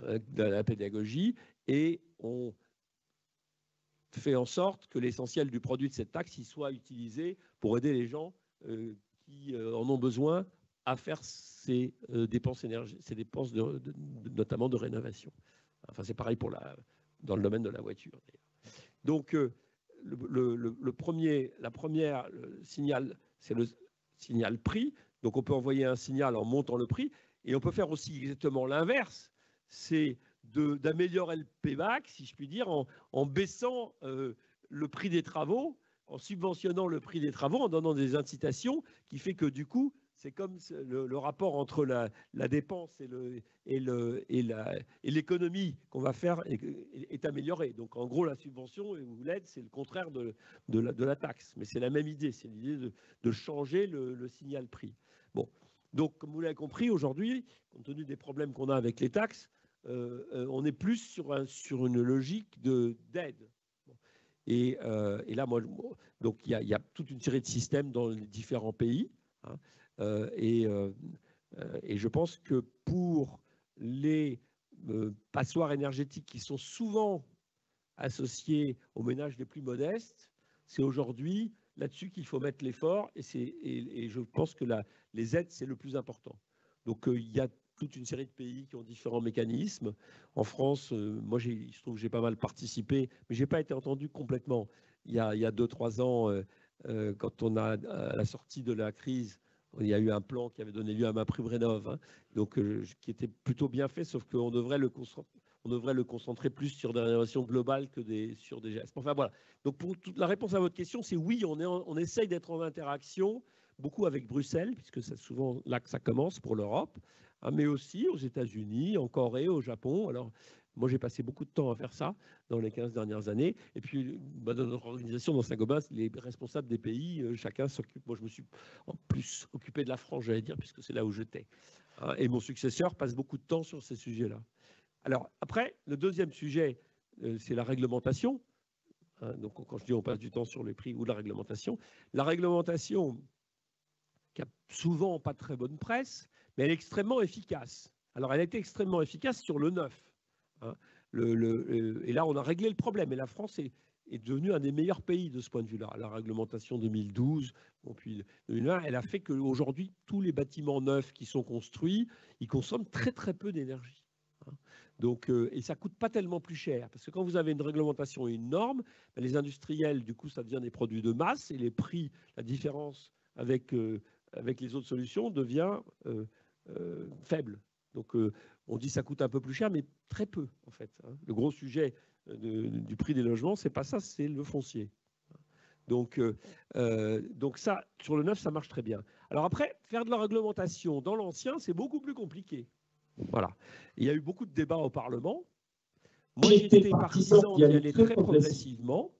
de la pédagogie et on fait en sorte que l'essentiel du produit de cette taxe il soit utilisé pour aider les gens qui en ont besoin à faire ces dépenses notamment de rénovation. Enfin, c'est pareil dans le domaine de la voiture. Donc, le première signal, c'est le signal prix. Donc, on peut envoyer un signal en montant le prix. Et on peut faire aussi exactement l'inverse. C'est d'améliorer le payback, si je puis dire, en baissant le prix des travaux, en subventionnant le prix des travaux, en donnant des incitations, qui fait que du coup, c'est comme le rapport entre la dépense et l'économie qu'on va faire est amélioré. Donc en gros, la subvention ou l'aide, c'est le contraire de la taxe. Mais c'est la même idée, c'est l'idée de changer le signal prix. Bon, donc comme vous l'avez compris, aujourd'hui, compte tenu des problèmes qu'on a avec les taxes, on est plus sur une logique d'aide. Et là, donc il y a toute une série de systèmes dans les différents pays. Hein, Et je pense que pour les passoires énergétiques qui sont souvent associées aux ménages les plus modestes, c'est aujourd'hui là-dessus qu'il faut mettre l'effort et je pense que les aides, c'est le plus important. Donc il y a toute une série de pays qui ont différents mécanismes. En France, moi, il se trouve que j'ai pas mal participé, mais je n'ai pas été entendu complètement. Il y a 2-3 ans, quand on a, à la sortie de la crise, il y a eu un plan qui avait donné lieu à MaPrimeRénov', hein, donc, qui était plutôt bien fait, sauf qu'on devrait le concentrer plus sur des rénovations globales que sur des gestes. Enfin voilà. Donc pour la réponse à votre question, c'est oui, on essaye d'être en interaction, beaucoup avec Bruxelles, puisque c'est souvent là que ça commence pour l'Europe, hein, mais aussi aux États-Unis, en Corée, au Japon. Alors, moi, j'ai passé beaucoup de temps à faire ça dans les 15 dernières années. Et puis, dans notre organisation, dans Saint-Gobain, les responsables des pays, chacun s'occupe. Moi, je me suis en plus occupé de la France, j'allais dire, puisque c'est là où j'étais. Hein, et mon successeur passe beaucoup de temps sur ces sujets-là. Alors, après, le deuxième sujet, c'est la réglementation. Hein, donc, quand je dis on passe du temps sur les prix ou la réglementation qui a souvent pas très bonne presse, mais elle est extrêmement efficace. Alors, elle a été extrêmement efficace sur le neuf. Hein. Et là, on a réglé le problème. Et la France est devenue un des meilleurs pays de ce point de vue-là. La réglementation 2012, bon, puis 2020, elle a fait qu'aujourd'hui, tous les bâtiments neufs qui sont construits, ils consomment très, très peu d'énergie. Hein. Donc, et ça ne coûte pas tellement plus cher. Parce que quand vous avez une réglementation et une norme, ben, les industriels, du coup, ça devient des produits de masse et les prix, la différence avec les autres solutions devient faible. Donc, on dit que ça coûte un peu plus cher, mais très peu, en fait. Hein. Le gros sujet du prix des logements, c'est pas ça, c'est le foncier. Donc ça, sur le neuf, ça marche très bien. Alors après, faire de la réglementation dans l'ancien, c'est beaucoup plus compliqué. Voilà. Il y a eu beaucoup de débats au Parlement. Moi, j'étais partisan d'y aller très progressivement.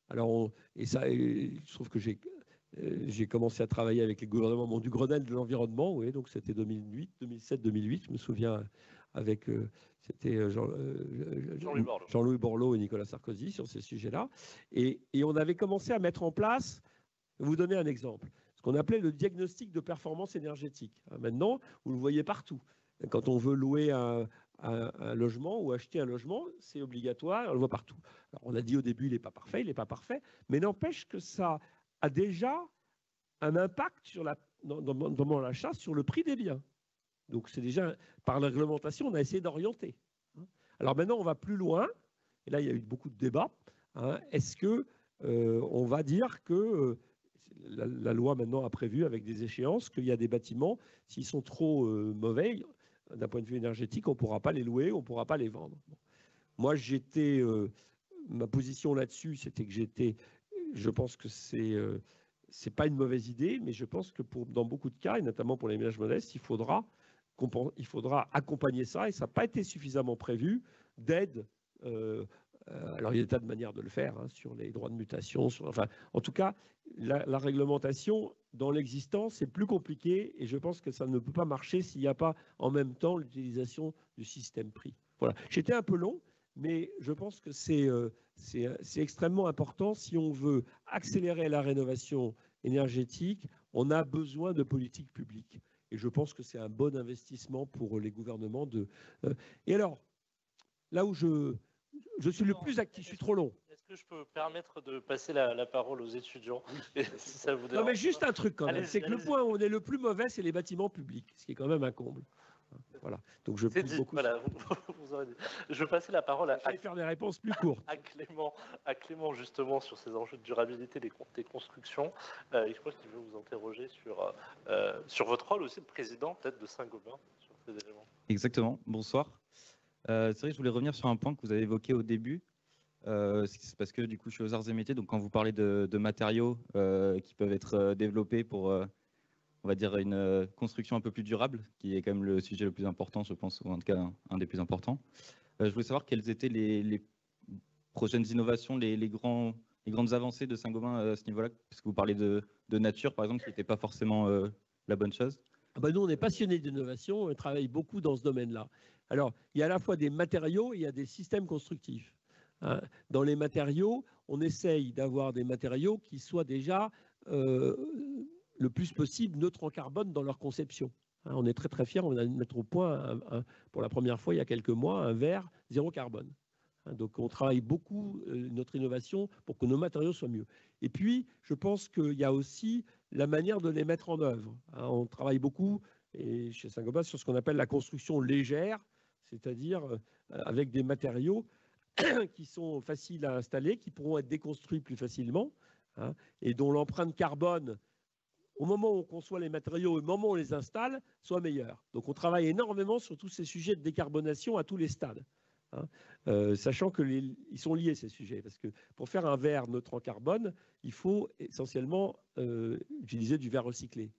Alors, je trouve que j'ai commencé à travailler avec les gouvernements du Grenelle de l'environnement, oui, donc c'était 2008, 2007, 2008, je me souviens, avec c'était Jean-Louis Borloo et Nicolas Sarkozy sur ces sujets-là. Et on avait commencé à mettre en place, je vais vous donner un exemple, ce qu'on appelait le diagnostic de performance énergétique. Maintenant, vous le voyez partout. Quand on veut louer un logement ou acheter un logement, c'est obligatoire, on le voit partout. Alors, on a dit au début, il n'est pas parfait, mais n'empêche que ça a déjà un impact sur dans l'achat sur le prix des biens. Donc, c'est déjà, par la réglementation, on a essayé d'orienter. Alors maintenant, on va plus loin, et là, il y a eu beaucoup de débats. Hein. Est-ce qu'on va dire que la loi maintenant a prévu, avec des échéances, qu'il y a des bâtiments, s'ils sont trop mauvais, d'un point de vue énergétique, on ne pourra pas les louer, on ne pourra pas les vendre. Bon. Moi, ma position là-dessus, c'était que je pense que c'est pas une mauvaise idée, mais je pense que dans beaucoup de cas, et notamment pour les ménages modestes, il faudra accompagner ça, et ça n'a pas été suffisamment prévu d'aide. Alors, il y a des tas de manières de le faire, hein, sur les droits de mutation. En tout cas, la réglementation, dans l'existence, c'est plus compliqué, et je pense que ça ne peut pas marcher s'il n'y a pas en même temps l'utilisation du système prix. Voilà. J'étais un peu long, mais je pense que c'est extrêmement important. Si on veut accélérer la rénovation énergétique, on a besoin de politiques publiques. Et je pense que c'est un bon investissement pour les gouvernements. Et alors, là où je suis le plus actif, je suis trop long. Est-ce que je peux permettre de passer la parole aux étudiants, si ça vous dérange? Non, mais juste un truc quand même, c'est que le point où on est le plus mauvais, c'est les bâtiments publics, ce qui est quand même un comble. Voilà. Donc je pousse beaucoup. Voilà, vous aurez dit. Je vais passer la parole à faire des réponses plus courtes. À Clément, justement, sur ces enjeux de durabilité des constructions. Et je crois qu'il veut vous interroger sur votre rôle aussi de président, peut-être, de Saint-Gobain, sur ces éléments. Exactement. Bonsoir. C'est vrai que je voulais revenir sur un point que vous avez évoqué au début. C'est parce que du coup, je suis aux arts et métiers. Donc, quand vous parlez de matériaux qui peuvent être développés pour, on va dire, une construction un peu plus durable, qui est quand même le sujet le plus important, je pense, ou en tout cas un des plus importants. Je voulais savoir quelles étaient les prochaines innovations, les grandes avancées de Saint-Gobain à ce niveau-là, parce que vous parlez de nature, par exemple, qui n'était pas forcément la bonne chose. Nous, on est passionnés d'innovation, on travaille beaucoup dans ce domaine-là. Alors, il y a à la fois des matériaux et il y a des systèmes constructifs. Hein. Dans les matériaux, on essaye d'avoir des matériaux qui soient déjà le plus possible neutres en carbone dans leur conception. On est très très fiers, on va mettre au point pour la première fois il y a quelques mois un verre zéro carbone. Donc on travaille beaucoup notre innovation pour que nos matériaux soient mieux. Et puis je pense qu'il y a aussi la manière de les mettre en œuvre. On travaille beaucoup et chez Saint-Gobain sur ce qu'on appelle la construction légère, c'est-à-dire avec des matériaux qui sont faciles à installer, qui pourront être déconstruits plus facilement, et dont l'empreinte carbone, au moment où on conçoit les matériaux, au moment où on les installe, soit meilleure. Donc on travaille énormément sur tous ces sujets de décarbonation à tous les stades. Sachant qu'ils sont liés, ces sujets, parce que pour faire un verre neutre en carbone, il faut essentiellement utiliser du verre recyclé.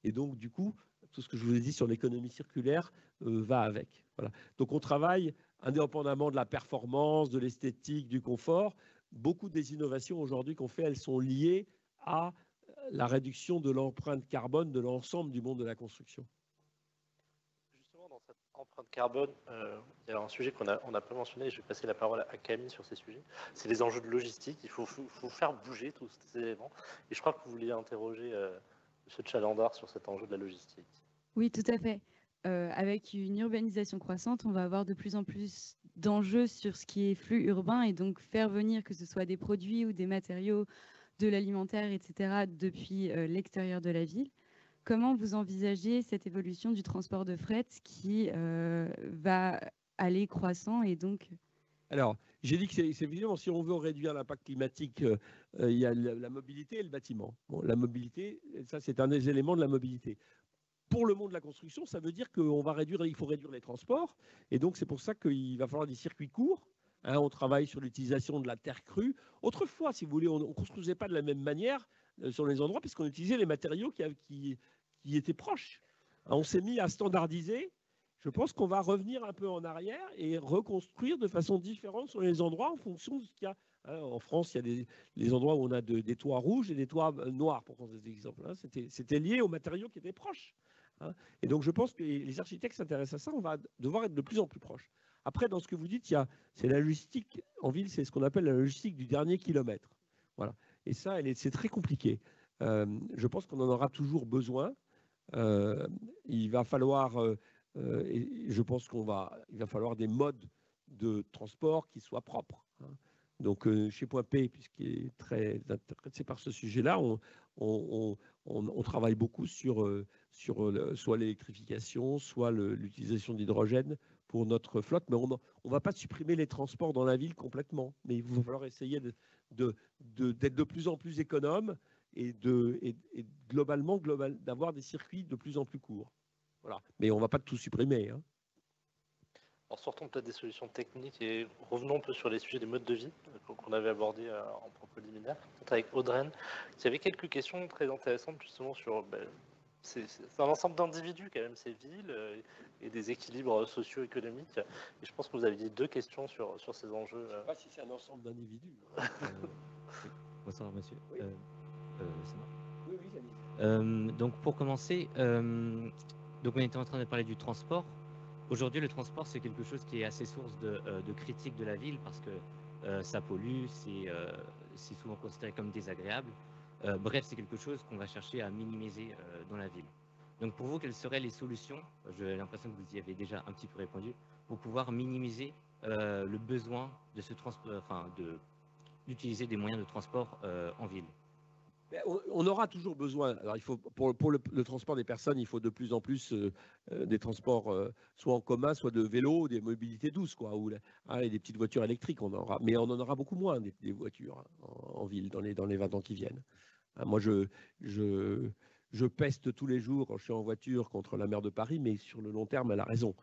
Et donc, du coup, tout ce que je vous ai dit sur l'économie circulaire va avec. Voilà. Donc, on travaille indépendamment de la performance, de l'esthétique, du confort. Beaucoup des innovations aujourd'hui qu'on fait, elles sont liées à la réduction de l'empreinte carbone de l'ensemble du monde de la construction. Justement, dans cette empreinte carbone, il y a un sujet qu'on n'a pas mentionné, et je vais passer la parole à Camille sur ces sujets, c'est les enjeux de logistique. Il faut faire bouger tous ces éléments. Et je crois que vous vouliez interroger M. Chalandard sur cet enjeu de la logistique. Oui, tout à fait. Avec une urbanisation croissante, on va avoir de plus en plus d'enjeux sur ce qui est flux urbain et donc faire venir, que ce soit des produits ou des matériaux, de l'alimentaire, etc., depuis l'extérieur de la ville. Comment vous envisagez cette évolution du transport de fret qui va aller croissant et donc... Alors, j'ai dit que c'est évident, si on veut réduire l'impact climatique, il y a la mobilité et le bâtiment. Bon, la mobilité, ça c'est un des éléments de la mobilité. Pour le monde de la construction, ça veut dire qu'il faut réduire les transports. Et donc, c'est pour ça qu'il va falloir des circuits courts. On travaille sur l'utilisation de la terre crue. Autrefois, si vous voulez, on ne construisait pas de la même manière sur les endroits puisqu'on utilisait les matériaux qui étaient proches. On s'est mis à standardiser. Je pense qu'on va revenir un peu en arrière et reconstruire de façon différente sur les endroits en fonction de ce qu'il y a. En France, il y a des endroits où on a des toits rouges et des toits noirs, pour prendre des exemples. C'était lié aux matériaux qui étaient proches. Et donc, je pense que les architectes s'intéressent à ça. On va devoir être de plus en plus proches. Après, dans ce que vous dites, c'est la logistique en ville, c'est ce qu'on appelle la logistique du dernier kilomètre. Voilà. Et ça, c'est très compliqué. Je pense qu'on en aura toujours besoin. Il va falloir, et je pense il va falloir des modes de transport qui soient propres. Donc, chez Point P, puisqu'il est très intéressé par ce sujet-là, on travaille beaucoup sur soit l'électrification, soit l'utilisation d'hydrogène pour notre flotte. Mais on ne va pas supprimer les transports dans la ville complètement. Mais il va falloir essayer d'être de plus en plus économe et globalement d'avoir des circuits de plus en plus courts. Voilà. Mais on ne va pas tout supprimer. Alors sortons peut-être des solutions techniques et revenons un peu sur les sujets des modes de vie qu'on avait abordés en propos liminaire, peut-être avec Audreyne. Il y avait quelques questions très intéressantes justement sur... c'est un ensemble d'individus quand même, ces villes, et des équilibres socio-économiques. Et je pense que vous aviez 2 questions sur ces enjeux. Je ne sais pas si c'est un ensemble d'individus. Bonsoir monsieur. Oui. C'est moi. Oui, Camille. Donc pour commencer, donc on était en train de parler du transport. Aujourd'hui, le transport, c'est quelque chose qui est assez source de critiques de la ville parce que ça pollue, c'est souvent considéré comme désagréable. Bref, c'est quelque chose qu'on va chercher à minimiser dans la ville. Donc pour vous, quelles seraient les solutions? J'ai l'impression que vous y avez déjà un petit peu répondu, pour pouvoir minimiser le besoin de d'utiliser des moyens de transport en ville. On aura toujours besoin. Alors, il faut pour le transport des personnes, il faut de plus en plus des transports soit en commun, soit de vélo, des mobilités douces, quoi, et des petites voitures électriques. Mais on en aura beaucoup moins des voitures en ville dans les 20 ans qui viennent. Moi, je peste tous les jours quand je suis en voiture contre la maire de Paris, mais sur le long terme, elle a raison.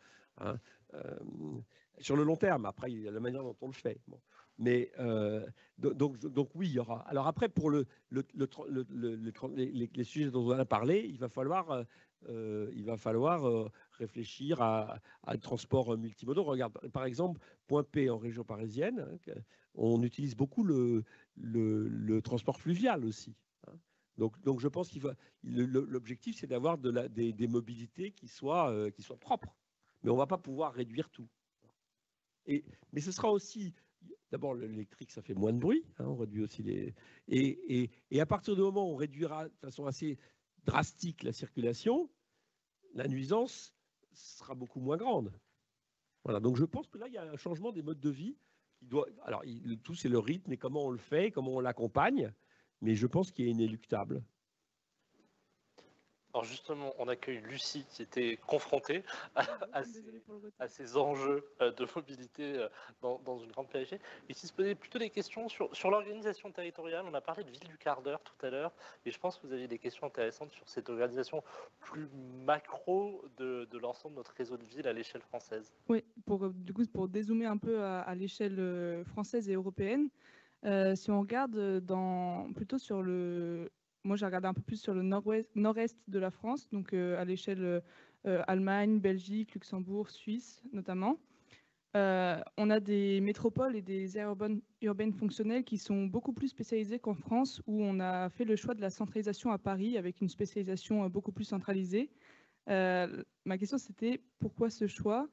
Sur le long terme, après, il y a la manière dont on le fait. Bon. Mais donc oui, il y aura. Alors après, pour les sujets dont on a parlé, il va falloir réfléchir à un transport multimodal. Regarde, par exemple, Point P en région parisienne, on utilise beaucoup le transport fluvial aussi. Donc je pense l'objectif, c'est d'avoir des mobilités qui soient propres. Mais on ne va pas pouvoir réduire tout. Mais ce sera aussi... D'abord, l'électrique, ça fait moins de bruit. On réduit aussi les... Et à partir du moment où on réduira de façon assez drastique la circulation, la nuisance sera beaucoup moins grande. Voilà, donc je pense que là, il y a un changement des modes de vie. Alors, le tout, c'est le rythme et comment on le fait, comment on l'accompagne, mais je pense qu'il est inéluctable. Alors justement, on accueille Lucie qui était confrontée à ces enjeux de mobilité dans une grande périphérie et qui se posait plutôt des questions sur l'organisation territoriale. On a parlé de ville du quart d'heure tout à l'heure et je pense que vous aviez des questions intéressantes sur cette organisation plus macro de l'ensemble de notre réseau de villes à l'échelle française. Oui, du coup, pour dézoomer un peu à l'échelle française et européenne, si on regarde plutôt sur moi, j'ai regardé un peu plus sur le nord-est de la France, donc à l'échelle Allemagne, Belgique, Luxembourg, Suisse notamment. On a des métropoles et des aires urbaines fonctionnelles qui sont beaucoup plus spécialisées qu'en France, où on a fait le choix de la centralisation à Paris avec une spécialisation beaucoup plus centralisée. Ma question, c'était pourquoi ce choix ?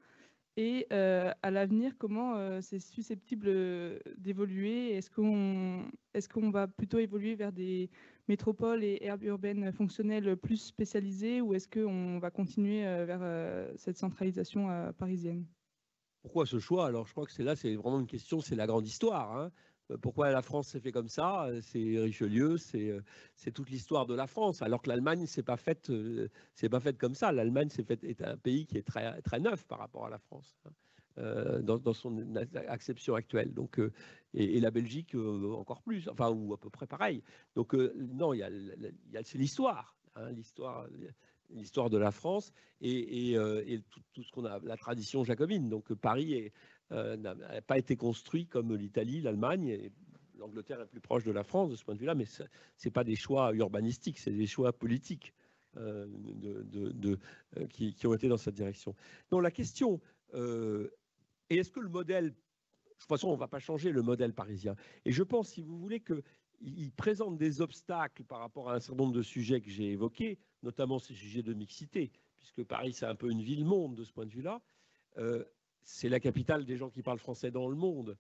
Et à l'avenir, comment c'est susceptible d'évoluer? Est-ce qu'on va plutôt évoluer vers des métropoles et aires urbaines fonctionnelles plus spécialisées ou est-ce qu'on va continuer vers cette centralisation parisienne? Pourquoi ce choix? Alors, je crois que c'est vraiment une question, c'est la grande histoire. Hein. Pourquoi la France s'est fait comme ça? C'est Richelieu, c'est toute l'histoire de la France. Alors que l'Allemagne, c'est pas faite comme ça. L'Allemagne est un pays qui est très, très neuf par rapport à la France, hein, dans son acception actuelle. Donc, et la Belgique encore plus, enfin, ou à peu près pareil. Donc, non, c'est l'histoire, hein, l'histoire de la France et tout ce qu'on a, la tradition jacobine. Donc Paris n'a pas été construit comme l'Italie, l'Allemagne, et l'Angleterre est plus proche de la France de ce point de vue-là, mais ce n'est pas des choix urbanistiques, c'est des choix politiques qui ont été dans cette direction. Donc la question, et est-ce que le modèle, de toute façon, on ne va pas changer le modèle parisien. Et je pense, si vous voulez, qu'il présente des obstacles par rapport à un certain nombre de sujets que j'ai évoqués, notamment ces sujets de mixité, puisque Paris, c'est un peu une ville-monde de ce point de vue-là. C'est la capitale des gens qui parlent français dans le monde.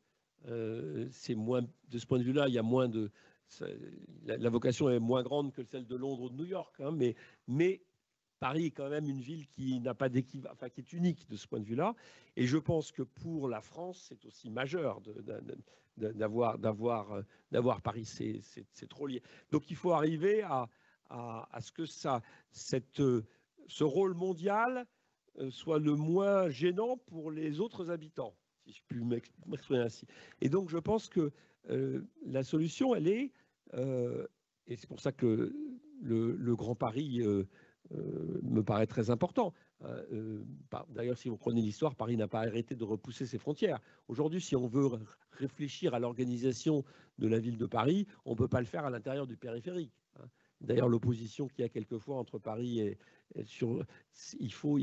C'est moins, de ce point de vue-là, il y a moins de... La vocation est moins grande que celle de Londres ou de New York, hein, mais Paris est quand même une ville qui n'a pas d'équivalent, enfin qui est unique de ce point de vue-là. Et je pense que pour la France, c'est aussi majeur d'avoir Paris. C'est trop lié. Donc il faut arriver à ce que ce rôle mondial soit le moins gênant pour les autres habitants, si je puis m'exprimer ainsi. Et donc je pense que la solution, elle est, et c'est pour ça que le Grand Paris me paraît très important. D'ailleurs, si vous prenez l'histoire, Paris n'a pas arrêté de repousser ses frontières. Aujourd'hui, si on veut réfléchir à l'organisation de la ville de Paris, on ne peut pas le faire à l'intérieur du périphérique. D'ailleurs, l'opposition qu'il y a quelquefois entre Paris et il faut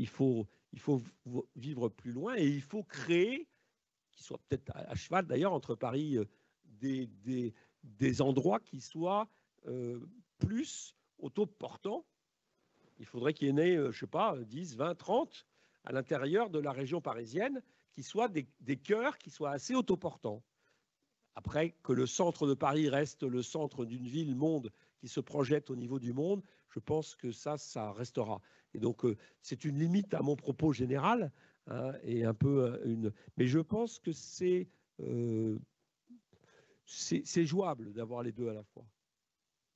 vivre plus loin et il faut créer, qui soit peut-être à cheval d'ailleurs entre Paris, des endroits qui soient plus autoportants. Il faudrait qu'il y en ait, je ne sais pas, 10, 20, 30 à l'intérieur de la région parisienne qui soient des cœurs qui soient assez autoportants. Après, que le centre de Paris reste le centre d'une ville-monde qui se projette au niveau du monde, je pense que ça restera. Et donc, c'est une limite à mon propos général, hein, et un peu mais je pense que c'est jouable d'avoir les deux à la fois.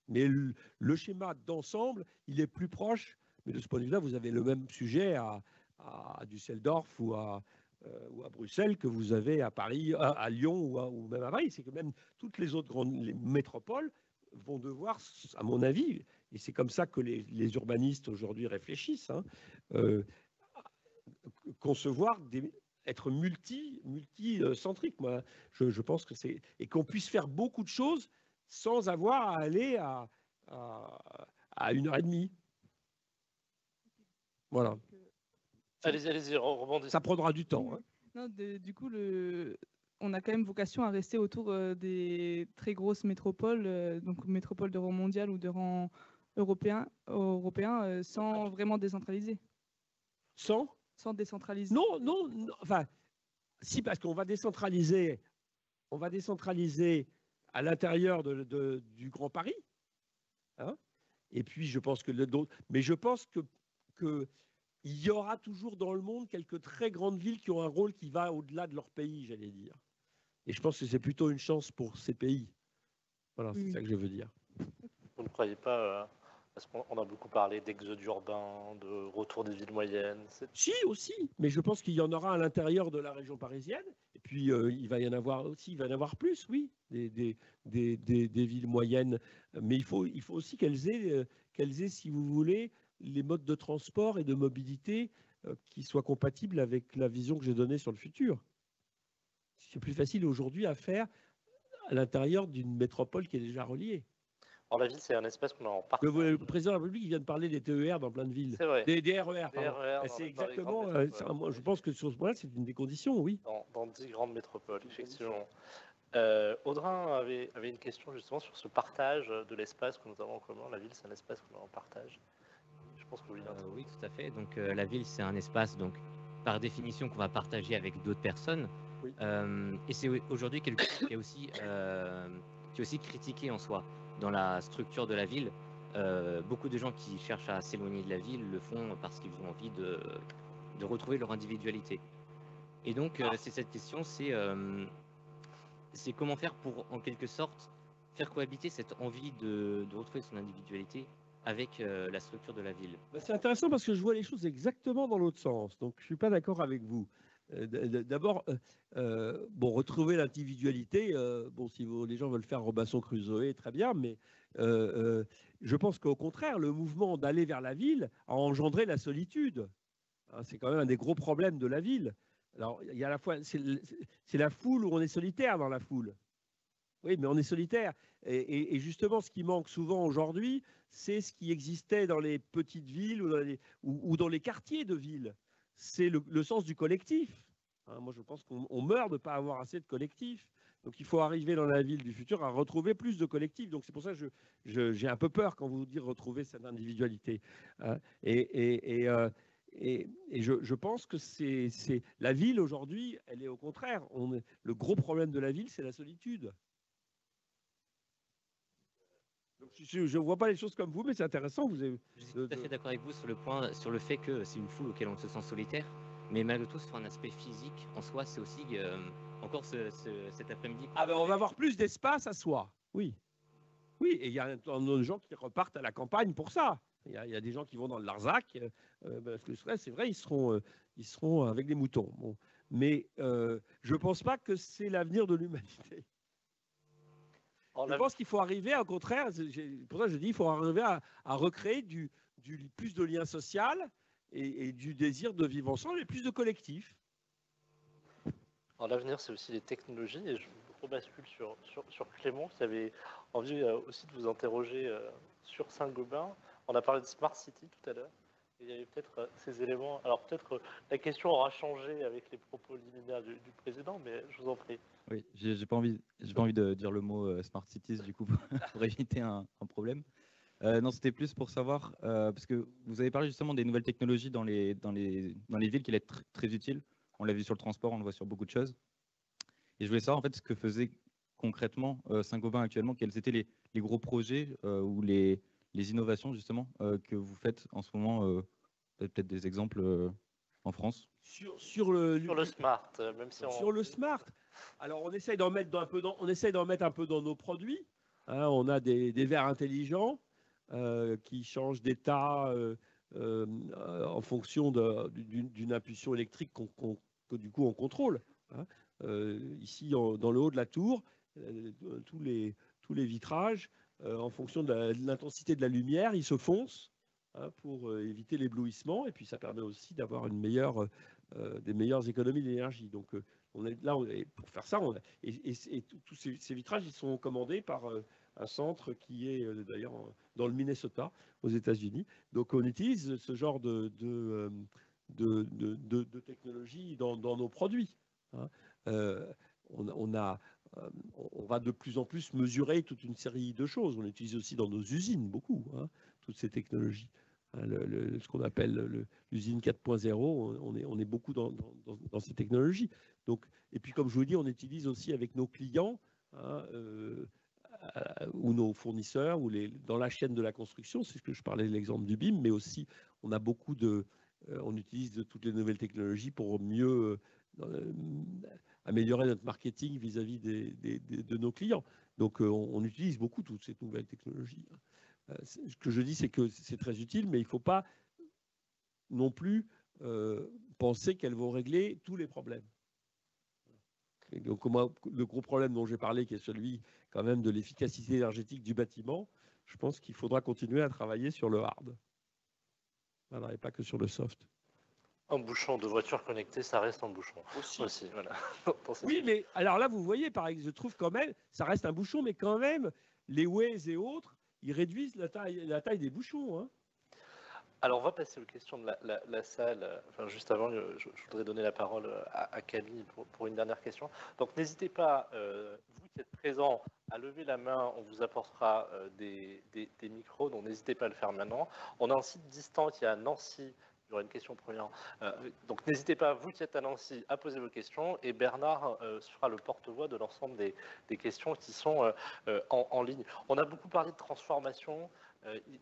Mais le schéma d'ensemble, il est plus proche. Mais de ce point de vue-là, vous avez le même sujet à Düsseldorf ou à Bruxelles que vous avez à Paris, à Lyon ou même à Paris. C'est que même toutes les autres grandes métropoles vont devoir, à mon avis, et c'est comme ça que les urbanistes aujourd'hui réfléchissent, hein, concevoir être multi-centrique. Moi, je pense que c'est... Et qu'on puisse faire beaucoup de choses sans avoir à aller à 1h30. Voilà. Allez-y, rebondissez. Ça prendra du temps. Hein. Non, du coup, on a quand même vocation à rester autour des très grosses métropoles, donc métropoles de rang mondial ou de rang européen sans vraiment décentraliser. Sans décentraliser. Non. Enfin, si, parce qu'on va décentraliser. On va décentraliser à l'intérieur du Grand Paris. Hein, et puis, je pense que d'autres. Mais je pense que il y aura toujours dans le monde quelques très grandes villes qui ont un rôle qui va au-delà de leur pays, j'allais dire. Et je pense que c'est plutôt une chance pour ces pays. Voilà, c'est ça que je veux dire. Vous ne croyez pas, parce qu'on a beaucoup parlé d'exode urbain, de retour des villes moyennes. Si, aussi, mais je pense qu'il y en aura à l'intérieur de la région parisienne. Et puis, il va y en avoir aussi, il va y en avoir plus, oui, des villes moyennes. Mais il faut aussi qu'elles aient, si vous voulez, les modes de transport et de mobilité qui soient compatibles avec la vision que j'ai donnée sur le futur. C'est plus facile aujourd'hui à faire à l'intérieur d'une métropole qui est déjà reliée. Alors, la ville, c'est un espace qu'on a en partage. Le président de la République vient de parler des TER dans plein de villes. C'est vrai. Des RER, Des pardon. RER C'est dans les exactement. grandes métropoles. Moi, je pense que sur ce point-là, c'est une des conditions, oui. Dans 10 grandes métropoles, effectivement. Audrin avait une question justement sur ce partage de l'espace que nous avons en commun. La ville, c'est un espace qu'on a en partage. Je pense que oui, tout à fait. Donc, la ville, c'est un espace, donc, par définition, qu'on va partager avec d'autres personnes. Oui. Et c'est aujourd'hui quelque chose qui est aussi critiqué en soi dans la structure de la ville. Beaucoup de gens qui cherchent à s'éloigner de la ville le font parce qu'ils ont envie de retrouver leur individualité. Et donc, c'est cette question, c'est comment faire pour, en quelque sorte, faire cohabiter cette envie de retrouver son individualité avec la structure de la ville. C'est intéressant parce que je vois les choses exactement dans l'autre sens. Donc, je ne suis pas d'accord avec vous. D'abord, retrouver l'individualité, si les gens veulent faire Robinson Crusoe, très bien, mais je pense qu'au contraire, le mouvement d'aller vers la ville a engendré la solitude. Hein, c'est quand même un des gros problèmes de la ville. Alors, il y a à la fois, c'est la foule où on est solitaire dans la foule. Oui, mais on est solitaire. Et justement, ce qui manque souvent aujourd'hui, c'est ce qui existait dans les petites villes ou dans les quartiers de ville. C'est le sens du collectif. Hein, moi, je pense qu'on meurt de ne pas avoir assez de collectifs. Donc, il faut arriver dans la ville du futur à retrouver plus de collectifs. Donc, c'est pour ça que j'ai un peu peur quand vous dites retrouver cette individualité. Hein. Et je pense que c'est la ville aujourd'hui, elle est au contraire. Le gros problème de la ville, c'est la solitude. Donc, je ne vois pas les choses comme vous, mais c'est intéressant. Je suis tout à fait d'accord avec vous sur le fait que c'est une foule auquel on se sent solitaire, mais malgré tout, sur un aspect physique, en soi, c'est aussi encore cet après-midi. On va avoir plus d'espace à soi. Oui. Oui, et il y a de gens qui repartent à la campagne pour ça. Il y a des gens qui vont dans le Larzac, parce que c'est vrai, ils seront avec des moutons. Bon. Mais je ne pense pas que c'est l'avenir de l'humanité. Je pense qu'il faut arriver, au contraire, pour ça je dis, il faut arriver à recréer plus de liens sociaux et du désir de vivre ensemble et plus de collectifs. L'avenir, c'est aussi les technologies, et je rebascule sur Clément, qui avait envie aussi de vous interroger sur Saint-Gobain. On a parlé de Smart City tout à l'heure. Il y avait peut-être ces éléments. Alors peut-être la question aura changé avec les propos liminaires du président, mais je vous en prie. Oui, j'ai pas envie de dire le mot Smart Cities du coup pour éviter un problème. Non, c'était plus pour savoir parce que vous avez parlé justement des nouvelles technologies dans les villes qui allaient être très utiles. On l'a vu sur le transport, on le voit sur beaucoup de choses. Et je voulais savoir en fait ce que faisait concrètement Saint-Gobain actuellement, quels étaient les gros projets ou les innovations justement que vous faites en ce moment, peut-être des exemples en France. Sur le smart, même si sur le smart. Alors on essaye d'en mettre un peu dans nos produits. Hein, on a des verres intelligents qui changent d'état en fonction d'une impulsion électrique que du coup on contrôle. Hein. Ici, dans le haut de la tour, tous les vitrages, en fonction de l'intensité de la lumière, ils se foncent pour éviter l'éblouissement. Et puis, ça permet aussi d'avoir des meilleures économies d'énergie. Donc, pour faire ça, tous ces vitrages, ils sont commandés par un centre qui est d'ailleurs dans le Minnesota, aux États-Unis. Donc, on utilise ce genre de technologie dans nos produits. Hein. On va de plus en plus mesurer toute une série de choses. On utilise aussi dans nos usines beaucoup toutes ces technologies. Hein, ce qu'on appelle l'usine 4.0, on est beaucoup dans ces technologies. Donc, et puis comme je vous dis, on utilise aussi avec nos clients ou nos fournisseurs ou dans la chaîne de la construction. C'est ce que je parlais de l'exemple du BIM, mais aussi on a beaucoup on utilise toutes les nouvelles technologies pour mieux améliorer notre marketing vis-à-vis de nos clients. Donc, on utilise beaucoup toutes ces nouvelles technologies. Ce que je dis, c'est que c'est très utile, mais il ne faut pas non plus penser qu'elles vont régler tous les problèmes. Et donc, le gros problème dont j'ai parlé, qui est celui quand même de l'efficacité énergétique du bâtiment, je pense qu'il faudra continuer à travailler sur le hard. Voilà, et pas que sur le soft. Un bouchon de voiture connectée, ça reste un bouchon. Aussi voilà. Oui, mais alors là, vous voyez, par exemple, je trouve quand même, ça reste un bouchon, mais quand même, les Waze et autres, ils réduisent la taille des bouchons. Hein. Alors, on va passer aux questions de la salle. Enfin, juste avant, je voudrais donner la parole à Camille pour une dernière question. Donc, n'hésitez pas, vous qui êtes présents, à lever la main. On vous apportera des micros, donc n'hésitez pas à le faire maintenant. On a un site distant qui est à Nancy. Il y aura une question première. Donc, n'hésitez pas, vous qui êtes à Nancy, à poser vos questions. Et Bernard sera le porte-voix de l'ensemble des questions qui sont en ligne. On a beaucoup parlé de transformation.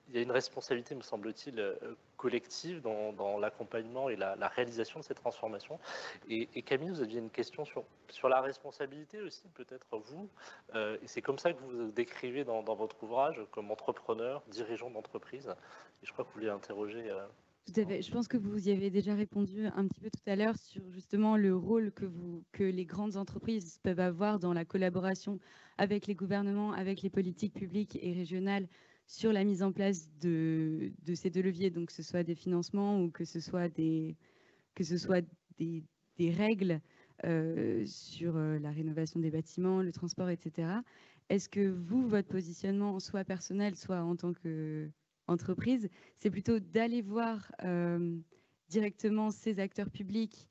Il y a une responsabilité, me semble-t-il, collective dans l'accompagnement et la réalisation de cette transformation. Et Camille, vous aviez une question sur la responsabilité aussi, peut-être vous. Et c'est comme ça que vous vous décrivez dans votre ouvrage, comme entrepreneur, dirigeant d'entreprise. Et je crois que vous voulez interroger... Tout à fait. Je pense que vous y avez déjà répondu un petit peu tout à l'heure sur justement le rôle que les grandes entreprises peuvent avoir dans la collaboration avec les gouvernements, avec les politiques publiques et régionales sur la mise en place de ces deux leviers, donc que ce soit des financements ou que ce soit des règles sur la rénovation des bâtiments, le transport, etc. Est-ce que vous, votre positionnement, soit personnel, soit en tant qu'entreprise, c'est plutôt d'aller voir directement ces acteurs publics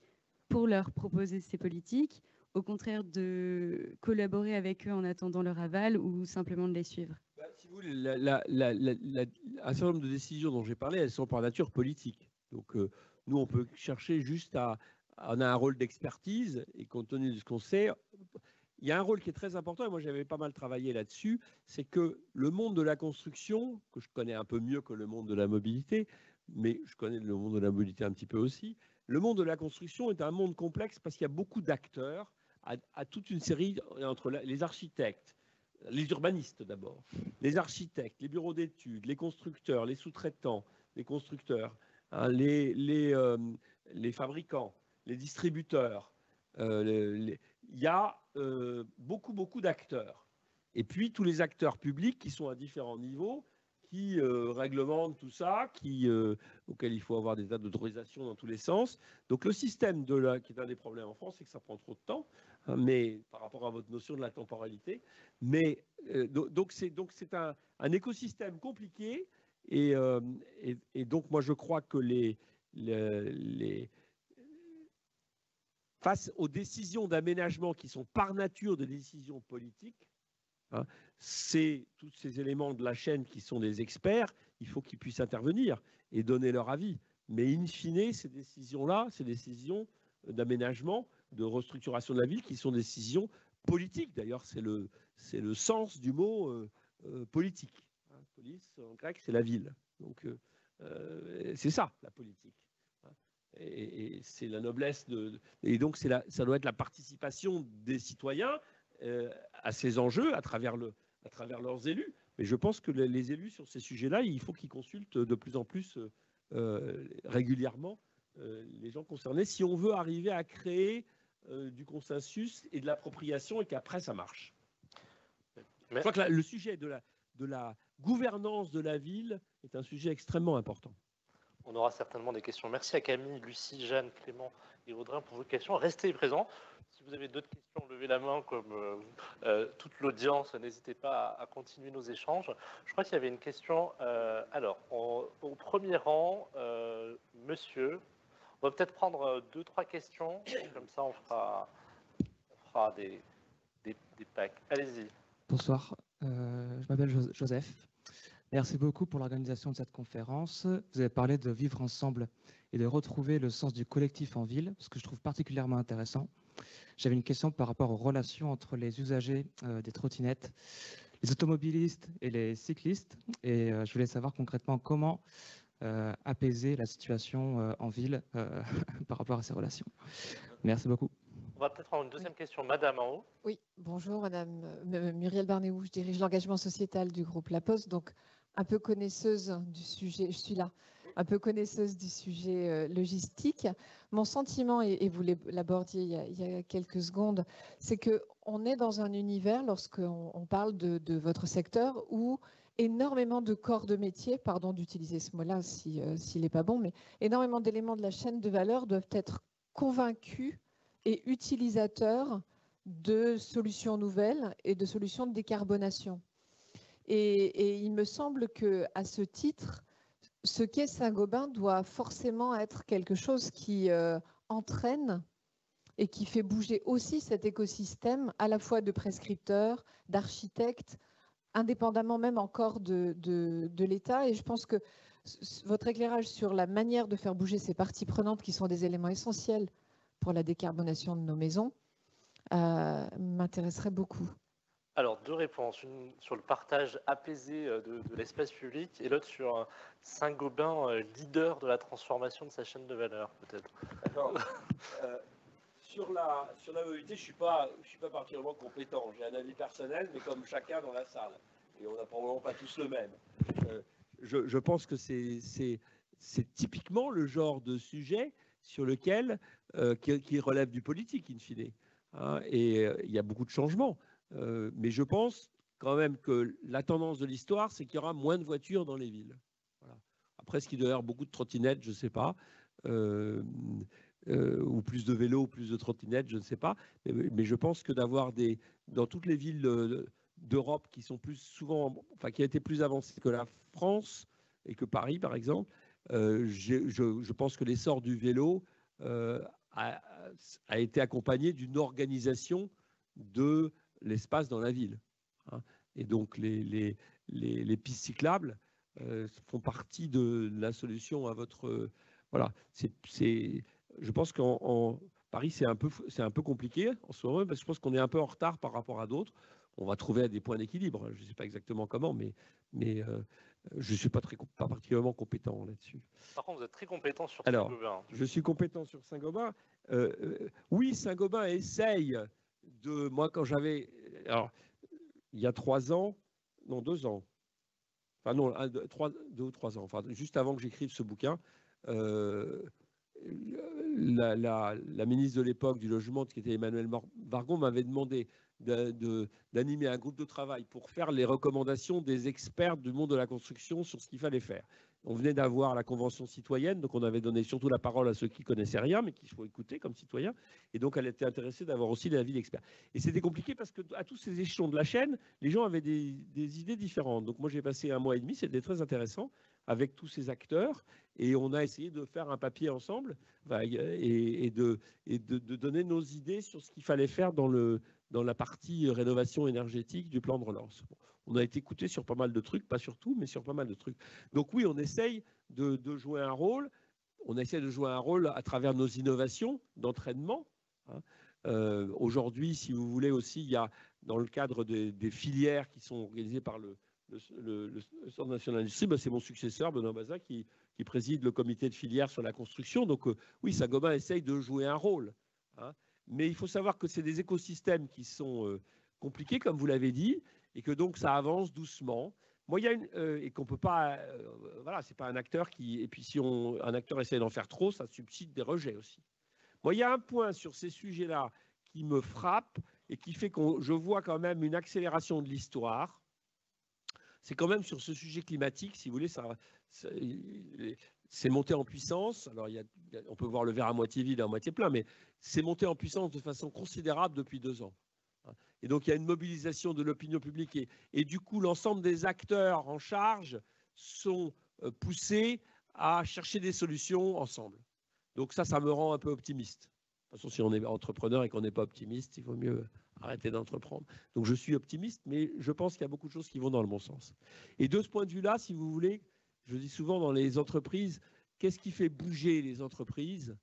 pour leur proposer ces politiques, au contraire de collaborer avec eux en attendant leur aval ou simplement de les suivre? Si vous voulez, un certain nombre de décisions dont j'ai parlé, elles sont par nature politiques. Donc, nous, on peut chercher juste on a un rôle d'expertise, et compte tenu de ce qu'on sait, il y a un rôle qui est très important, et moi j'avais pas mal travaillé là-dessus, c'est que le monde de la construction, que je connais un peu mieux que le monde de la mobilité, mais je connais le monde de la mobilité un petit peu aussi, le monde de la construction est un monde complexe parce qu'il y a beaucoup d'acteurs, à toute une série, entre les architectes, les urbanistes d'abord, les architectes, les bureaux d'études, les constructeurs, les sous-traitants, les constructeurs, hein, les fabricants, les distributeurs. Il y a beaucoup d'acteurs. Et puis tous les acteurs publics qui sont à différents niveaux, qui réglementent tout ça, auxquels il faut avoir des tas d'autorisations dans tous les sens. Donc le système qui est un des problèmes en France, c'est que ça prend trop de temps, hein, mais par rapport à votre notion de la temporalité. Mais donc c'est un écosystème compliqué. Et donc moi je crois que face aux décisions d'aménagement qui sont par nature des décisions politiques, hein, c'est tous ces éléments de la chaîne qui sont des experts, il faut qu'ils puissent intervenir et donner leur avis. Mais in fine, ces décisions-là, ces décisions d'aménagement, de restructuration de la ville, qui sont des décisions politiques. D'ailleurs, c'est le sens du mot politique. Hein, police, en grec, c'est la ville. Donc, c'est ça, la politique. Et c'est la noblesse et donc ça doit être la participation des citoyens à ces enjeux à travers leurs élus. Mais je pense que les élus sur ces sujets-là, il faut qu'ils consultent de plus en plus régulièrement les gens concernés si on veut arriver à créer du consensus et de l'appropriation et qu'après ça marche. Je crois que le sujet de la gouvernance de la ville est un sujet extrêmement important. On aura certainement des questions. Merci à Camille, Lucie, Jeanne, Clément et Audrey pour vos questions. Restez présents. Si vous avez d'autres questions, levez la main comme toute l'audience. N'hésitez pas à continuer nos échanges. Je crois qu'il y avait une question. Alors, au premier rang, monsieur, on va peut-être prendre 2-3 questions. Comme ça, on fera des packs. Allez-y. Bonsoir, je m'appelle Joseph. Merci beaucoup pour l'organisation de cette conférence. Vous avez parlé de vivre ensemble et de retrouver le sens du collectif en ville, ce que je trouve particulièrement intéressant. J'avais une question par rapport aux relations entre les usagers des trottinettes, les automobilistes et les cyclistes. Et je voulais savoir concrètement comment apaiser la situation en ville par rapport à ces relations. Merci beaucoup. On va peut-être avoir une deuxième question. Madame en haut. Oui, bonjour, Madame Muriel Barnéou, je dirige l'engagement sociétal du groupe La Poste, donc un peu connaisseuse du sujet, je suis là, un peu connaisseuse du sujet logistique. Mon sentiment, et vous l'abordiez il y a quelques secondes, c'est qu'on est dans un univers, lorsqu'on parle de votre secteur, où énormément de corps de métier, pardon d'utiliser ce mot-là s'il n'est pas bon, mais énormément d'éléments de la chaîne de valeur doivent être convaincus et utilisateurs de solutions nouvelles et de solutions de décarbonation. Et il me semble qu'à ce titre, ce qu'est Saint-Gobain doit forcément être quelque chose qui entraîne et qui fait bouger aussi cet écosystème à la fois de prescripteurs, d'architectes, indépendamment même encore de l'État. Et je pense que votre éclairage sur la manière de faire bouger ces parties prenantes qui sont des éléments essentiels pour la décarbonation de nos maisons m'intéresserait beaucoup. Alors, deux réponses. Une sur le partage apaisé de l'espace public et l'autre sur Saint-Gobain, leader de la transformation de sa chaîne de valeur, peut-être. Sur la mobilité, je suis pas particulièrement compétent. J'ai un avis personnel, mais comme chacun dans la salle. Et on n'a probablement pas tous le même. Je pense que c'est typiquement le genre de sujet sur lequel qui relève du politique, in fine. Hein, et il y a beaucoup de changements. Mais je pense quand même que la tendance de l'histoire, c'est qu'il y aura moins de voitures dans les villes. Voilà. Après, est-ce qu'il doit y avoir beaucoup de trottinettes, je ne sais pas. Ou plus de vélos, ou plus de trottinettes, je ne sais pas. Mais je pense que d'avoir dans toutes les villes d'Europe qui sont plus souvent, enfin qui a été plus avancées que la France et que Paris, par exemple, je pense que l'essor du vélo a été accompagné d'une organisation de l'espace dans la ville. Hein. Et donc les pistes cyclables font partie de la solution à votre... voilà, je pense qu'en Paris, c'est un peu compliqué en ce moment, parce que je pense qu'on est un peu en retard par rapport à d'autres. On va trouver des points d'équilibre. Je ne sais pas exactement comment, mais je ne suis pas particulièrement compétent là-dessus. Par contre, vous êtes très compétent sur Saint-Gobain. Je suis compétent sur Saint-Gobain. Oui, Saint-Gobain essaye de... Moi, quand j'avais... Alors, il y a 3 ans, non, 2 ans, enfin non, 2 ou 3 ans, enfin, juste avant que j'écrive ce bouquin, la ministre de l'époque du logement, qui était Emmanuelle Wargon, m'avait demandé d'animer un groupe de travail pour faire les recommandations des experts du monde de la construction sur ce qu'il fallait faire. On venait d'avoir la Convention citoyenne, donc on avait donné surtout la parole à ceux qui ne connaissaient rien, mais qu'il faut écouter comme citoyens. Et donc elle était intéressée d'avoir aussi l'avis d'experts. Et c'était compliqué parce qu'à tous ces échelons de la chaîne, les gens avaient des idées différentes. Donc moi j'ai passé 1 mois et demi, c'était très intéressant, avec tous ces acteurs. Et on a essayé de faire un papier ensemble et de donner nos idées sur ce qu'il fallait faire dans la partie rénovation énergétique du plan de relance. Bon, on a été écouté sur pas mal de trucs, pas sur tout, mais sur pas mal de trucs. Donc oui, on essaye de jouer un rôle. On essaie de jouer un rôle à travers nos innovations d'entraînement. Hein. Aujourd'hui, si vous voulez aussi, il y a dans le cadre des filières qui sont organisées par le Centre national d'industrie, c'est mon successeur, Benoît Bazin, qui préside le comité de filière sur la construction. Donc oui, Saint-Gobain essaye de jouer un rôle. Hein. Mais il faut savoir que c'est des écosystèmes qui sont compliqués, comme vous l'avez dit, et que donc ça avance doucement. Moi, il y a et qu'on peut pas, voilà, c'est pas un acteur qui, et puis si un acteur essaie d'en faire trop, ça suscite des rejets aussi. Moi, il y a un point sur ces sujets-là qui me frappe et qui fait que je vois quand même une accélération de l'histoire. C'est quand même sur ce sujet climatique, si vous voulez, c'est monté en puissance. Alors, on peut voir le verre à moitié vide et à moitié plein, mais c'est monté en puissance de façon considérable depuis 2 ans. Et donc, il y a une mobilisation de l'opinion publique et du coup, l'ensemble des acteurs en charge sont poussés à chercher des solutions ensemble. Donc ça me rend un peu optimiste. De toute façon, si on est entrepreneur et qu'on n'est pas optimiste, il vaut mieux arrêter d'entreprendre. Donc je suis optimiste, mais je pense qu'il y a beaucoup de choses qui vont dans le bon sens. Et de ce point de vue-là, si vous voulez, je dis souvent dans les entreprises, qu'est-ce qui fait bouger les entreprises?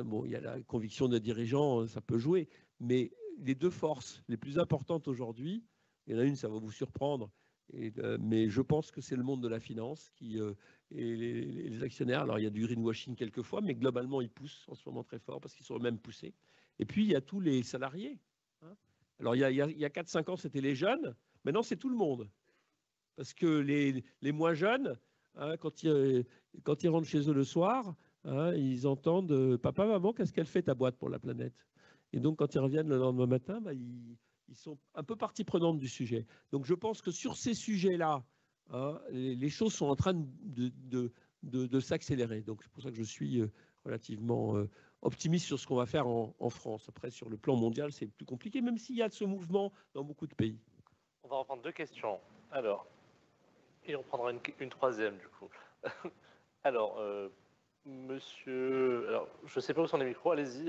Bon, il y a la conviction des dirigeants, ça peut jouer, mais les 2 forces les plus importantes aujourd'hui, il y en a une, ça va vous surprendre, Mais je pense que c'est le monde de la finance et les actionnaires. Alors, il y a du greenwashing quelquefois, mais globalement, ils poussent en ce moment très fort parce qu'ils sont eux-mêmes poussés. Et puis, il y a tous les salariés. Hein. Alors, il y a 4-5 ans, c'était les jeunes. Maintenant, c'est tout le monde. Parce que les moins jeunes, hein, quand ils rentrent chez eux le soir, hein, ils entendent « Papa, maman, qu'est-ce qu'elle fait ta boîte pour la planète ?» Et donc, quand ils reviennent le lendemain matin, ils sont un peu partie prenante du sujet. Donc, je pense que sur ces sujets-là, hein, les choses sont en train de s'accélérer. Donc, c'est pour ça que je suis relativement optimiste sur ce qu'on va faire en France. Après, sur le plan mondial, c'est plus compliqué, même s'il y a ce mouvement dans beaucoup de pays. On va reprendre 2 questions. Alors, et on prendra une troisième, du coup. Alors, monsieur... Alors, je ne sais pas où sont les micros, allez-y.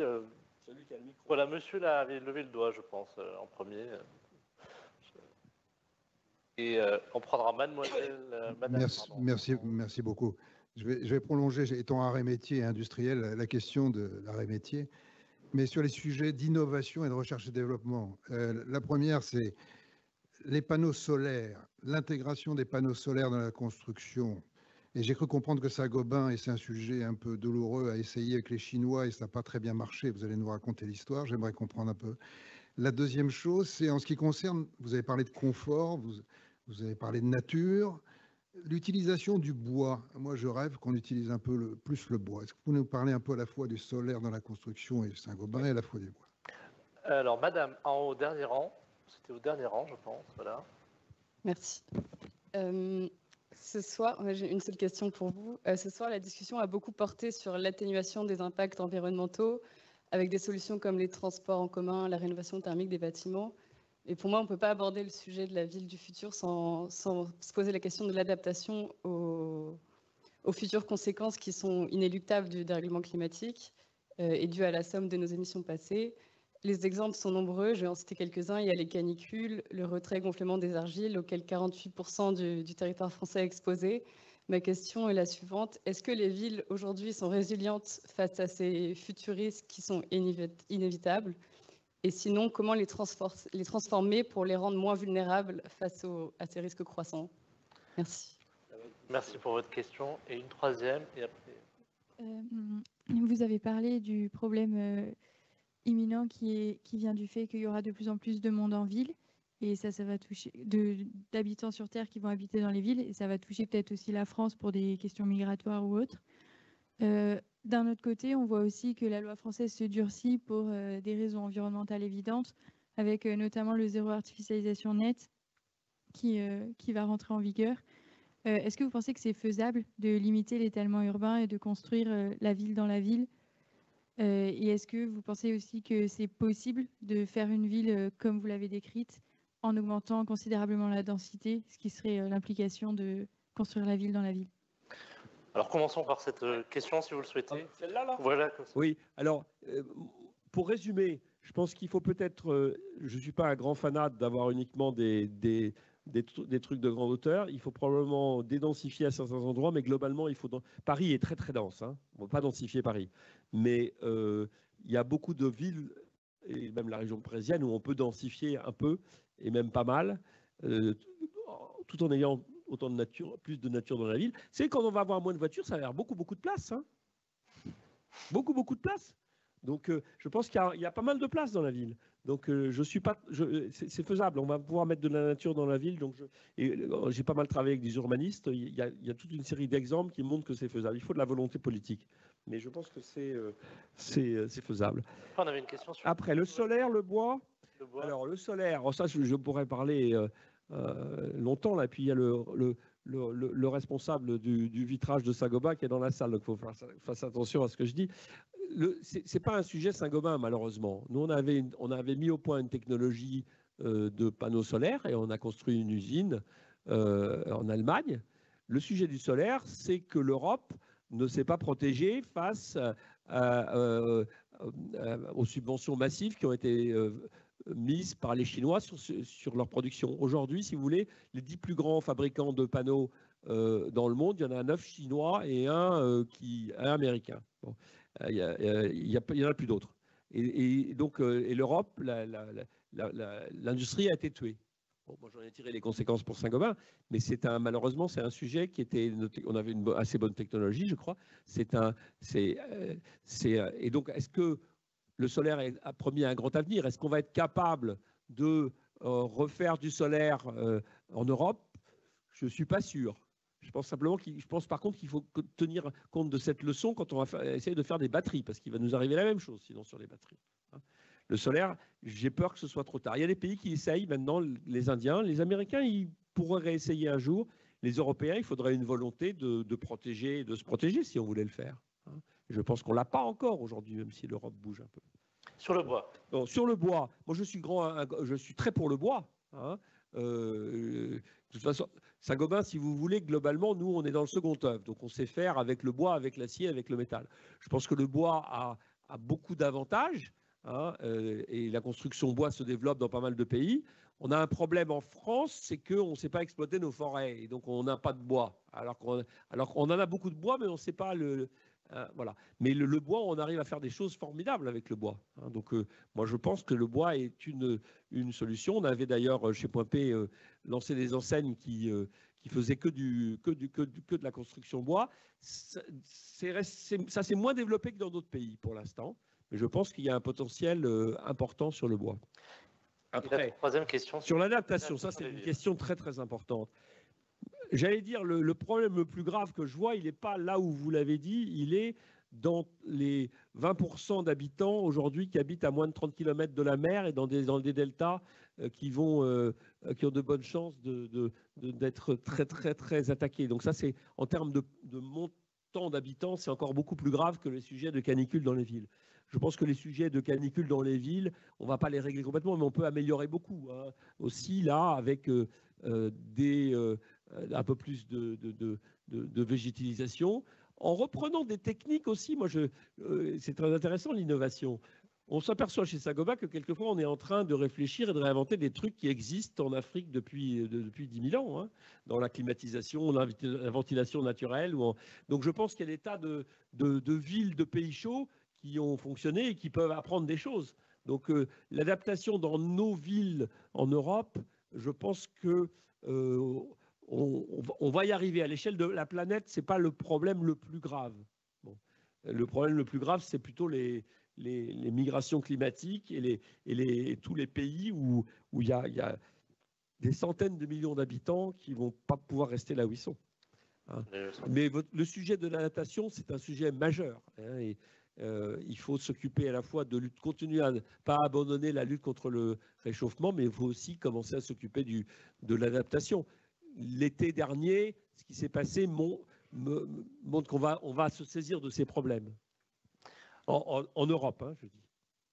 Celui qui a le micro. Voilà, monsieur là, avait levé le doigt, je pense, en premier. Et on prendra mademoiselle... madame, merci beaucoup. Je vais prolonger, étant arrêt métier industriel, la question de l'arrêt métier, mais sur les sujets d'innovation et de recherche et développement. La première, c'est les panneaux solaires, l'intégration des panneaux solaires dans la construction. Et j'ai cru comprendre que Saint-Gobain, et c'est un sujet un peu douloureux, a essayé avec les Chinois et ça n'a pas très bien marché. Vous allez nous raconter l'histoire, j'aimerais comprendre un peu. La deuxième chose, c'est en ce qui concerne, vous avez parlé de confort, vous avez parlé de nature, l'utilisation du bois. Moi, je rêve qu'on utilise un peu plus le bois. Est-ce que vous pouvez nous parler un peu à la fois du solaire dans la construction et Saint-Gobain et à la fois du bois? Alors, madame, en haut, dernier rang. C'était au dernier rang, je pense. Voilà. Merci. Ce soir, j'ai une seule question pour vous. Ce soir, la discussion a beaucoup porté sur l'atténuation des impacts environnementaux avec des solutions comme les transports en commun, la rénovation thermique des bâtiments. Et pour moi, on ne peut pas aborder le sujet de la ville du futur sans se poser la question de l'adaptation aux futures conséquences qui sont inéluctables du dérèglement climatique et dues à la somme de nos émissions passées. Les exemples sont nombreux, je vais en citer quelques-uns. Il y a les canicules, le retrait-gonflement des argiles, auquel 48% du territoire français est exposé. Ma question est la suivante. Est-ce que les villes aujourd'hui sont résilientes face à ces futurs risques qui sont inévitables? Et sinon, comment les transformer pour les rendre moins vulnérables face à ces risques croissants? Merci. Merci pour votre question. Et une troisième, et après... Vous avez parlé du problème imminent qui vient du fait qu'il y aura de plus en plus de monde en ville et ça va toucher d'habitants sur Terre qui vont habiter dans les villes et ça va toucher peut-être aussi la France pour des questions migratoires ou autres. D'un autre côté, on voit aussi que la loi française se durcit pour des raisons environnementales évidentes avec notamment le zéro artificialisation nette qui va rentrer en vigueur. Est-ce que vous pensez que c'est faisable de limiter l'étalement urbain et de construire la ville dans la ville? Et est-ce que vous pensez aussi que c'est possible de faire une ville comme vous l'avez décrite en augmentant considérablement la densité, ce qui serait l'implication de construire la ville dans la ville? Alors commençons par cette question si vous le souhaitez. Celle-là, là ? Voilà. Oui, alors pour résumer, je pense qu'il faut peut-être, je ne suis pas un grand fanat d'avoir uniquement des trucs de grande hauteur. Il faut probablement dédensifier à certains endroits, mais globalement, Paris est très très dense. Hein. On ne va pas densifier Paris. Mais il y a beaucoup de villes, et même la région parisienne, où on peut densifier un peu, et même pas mal, tout en ayant autant de nature, plus de nature dans la ville. C'est quand on va avoir moins de voitures, ça va avoir beaucoup de place. Hein. Beaucoup de place. Donc, je pense qu'il y a pas mal de place dans la ville. Donc, c'est faisable. On va pouvoir mettre de la nature dans la ville. Donc, j'ai pas mal travaillé avec des urbanistes. Il y a toute une série d'exemples qui montrent que c'est faisable. Il faut de la volonté politique. Mais je pense que c'est faisable. On avait une question sur... Après, le solaire, le bois. Alors, le solaire, ça, je pourrais parler longtemps. Là. Puis, il y a le responsable du vitrage de Saint-Gobain qui est dans la salle. Donc, il faut faire attention à ce que je dis. Ce n'est pas un sujet Saint-Gobain, malheureusement. Nous, on avait mis au point une technologie de panneaux solaires et on a construit une usine en Allemagne. Le sujet du solaire, c'est que l'Europe ne s'est pas protégée face aux subventions massives qui ont été mises par les Chinois sur leur production. Aujourd'hui, si vous voulez, les 10 plus grands fabricants de panneaux dans le monde, il y en a 9 chinois et un américain. Bon. Il y en a plus d'autres. Et donc, l'Europe, l'industrie a été tuée. Bon, moi, j'en ai tiré les conséquences pour Saint-Gobain, mais malheureusement, c'est un sujet qui était noté. On avait une assez bonne technologie, je crois. Et donc, est-ce que le solaire a promis un grand avenir? Est-ce qu'on va être capable de refaire du solaire en Europe? Je ne suis pas sûr. Je pense par contre qu'il faut tenir compte de cette leçon quand on va essayer de faire des batteries, parce qu'il va nous arriver la même chose sinon sur les batteries. Le solaire, j'ai peur que ce soit trop tard. Il y a des pays qui essayent maintenant, les Indiens, les Américains, ils pourraient réessayer un jour. Les Européens, il faudrait une volonté de se protéger si on voulait le faire. Je pense qu'on ne l'a pas encore aujourd'hui, même si l'Europe bouge un peu. Sur le bois. Bon, sur le bois, moi je suis très pour le bois. De toute façon, Saint-Gobain, si vous voulez, globalement, nous, on est dans le second œuvre. Donc, on sait faire avec le bois, avec l'acier, avec le métal. Je pense que le bois a beaucoup d'avantages. Et la construction bois se développe dans pas mal de pays. On a un problème en France, c'est qu'on ne sait pas exploiter nos forêts. Et donc, on n'a pas de bois. Alors qu'on en a beaucoup de bois, mais on ne sait pas voilà. Mais le bois, on arrive à faire des choses formidables avec le bois. Donc, moi, je pense que le bois est une solution. On avait d'ailleurs, chez Point P, lancé des enseignes qui faisaient que de la construction bois. Ça s'est moins développé que dans d'autres pays pour l'instant. Mais je pense qu'il y a un potentiel important sur le bois. Après, troisième question. Sur l'adaptation, ça, c'est une question très, très importante. J'allais dire, le problème le plus grave que je vois, il n'est pas là où vous l'avez dit, il est dans les 20% d'habitants aujourd'hui qui habitent à moins de 30 km de la mer et dans des deltas qui ont de bonnes chances d'être très, très, très attaqués. Donc ça, c'est en termes de montant d'habitants, c'est encore beaucoup plus grave que les sujets de canicule dans les villes. Je pense que les sujets de canicule dans les villes, on ne va pas les régler complètement, mais on peut améliorer beaucoup. Aussi, là, avec un peu plus de végétalisation, en reprenant des techniques aussi. Moi, c'est très intéressant l'innovation. On s'aperçoit chez Saint-Gobain que quelquefois on est en train de réfléchir et de réinventer des trucs qui existent en Afrique depuis 10 000 ans, dans la climatisation, la ventilation naturelle. Donc je pense qu'il y a des tas de villes, de pays chauds qui ont fonctionné et qui peuvent apprendre des choses. Donc l'adaptation dans nos villes en Europe, je pense que on va y arriver. À l'échelle de la planète, ce n'est pas le problème le plus grave. Bon. Le problème le plus grave, c'est plutôt les migrations climatiques et tous les pays où il y a des centaines de millions d'habitants qui ne vont pas pouvoir rester là où ils sont. Mais le sujet de l'adaptation, c'est un sujet majeur. Et il faut s'occuper à la fois de continuer à ne pas abandonner la lutte contre le réchauffement, mais il faut aussi commencer à s'occuper de l'adaptation. L'été dernier, ce qui s'est passé montre qu'on va se saisir de ces problèmes. En Europe, je dis.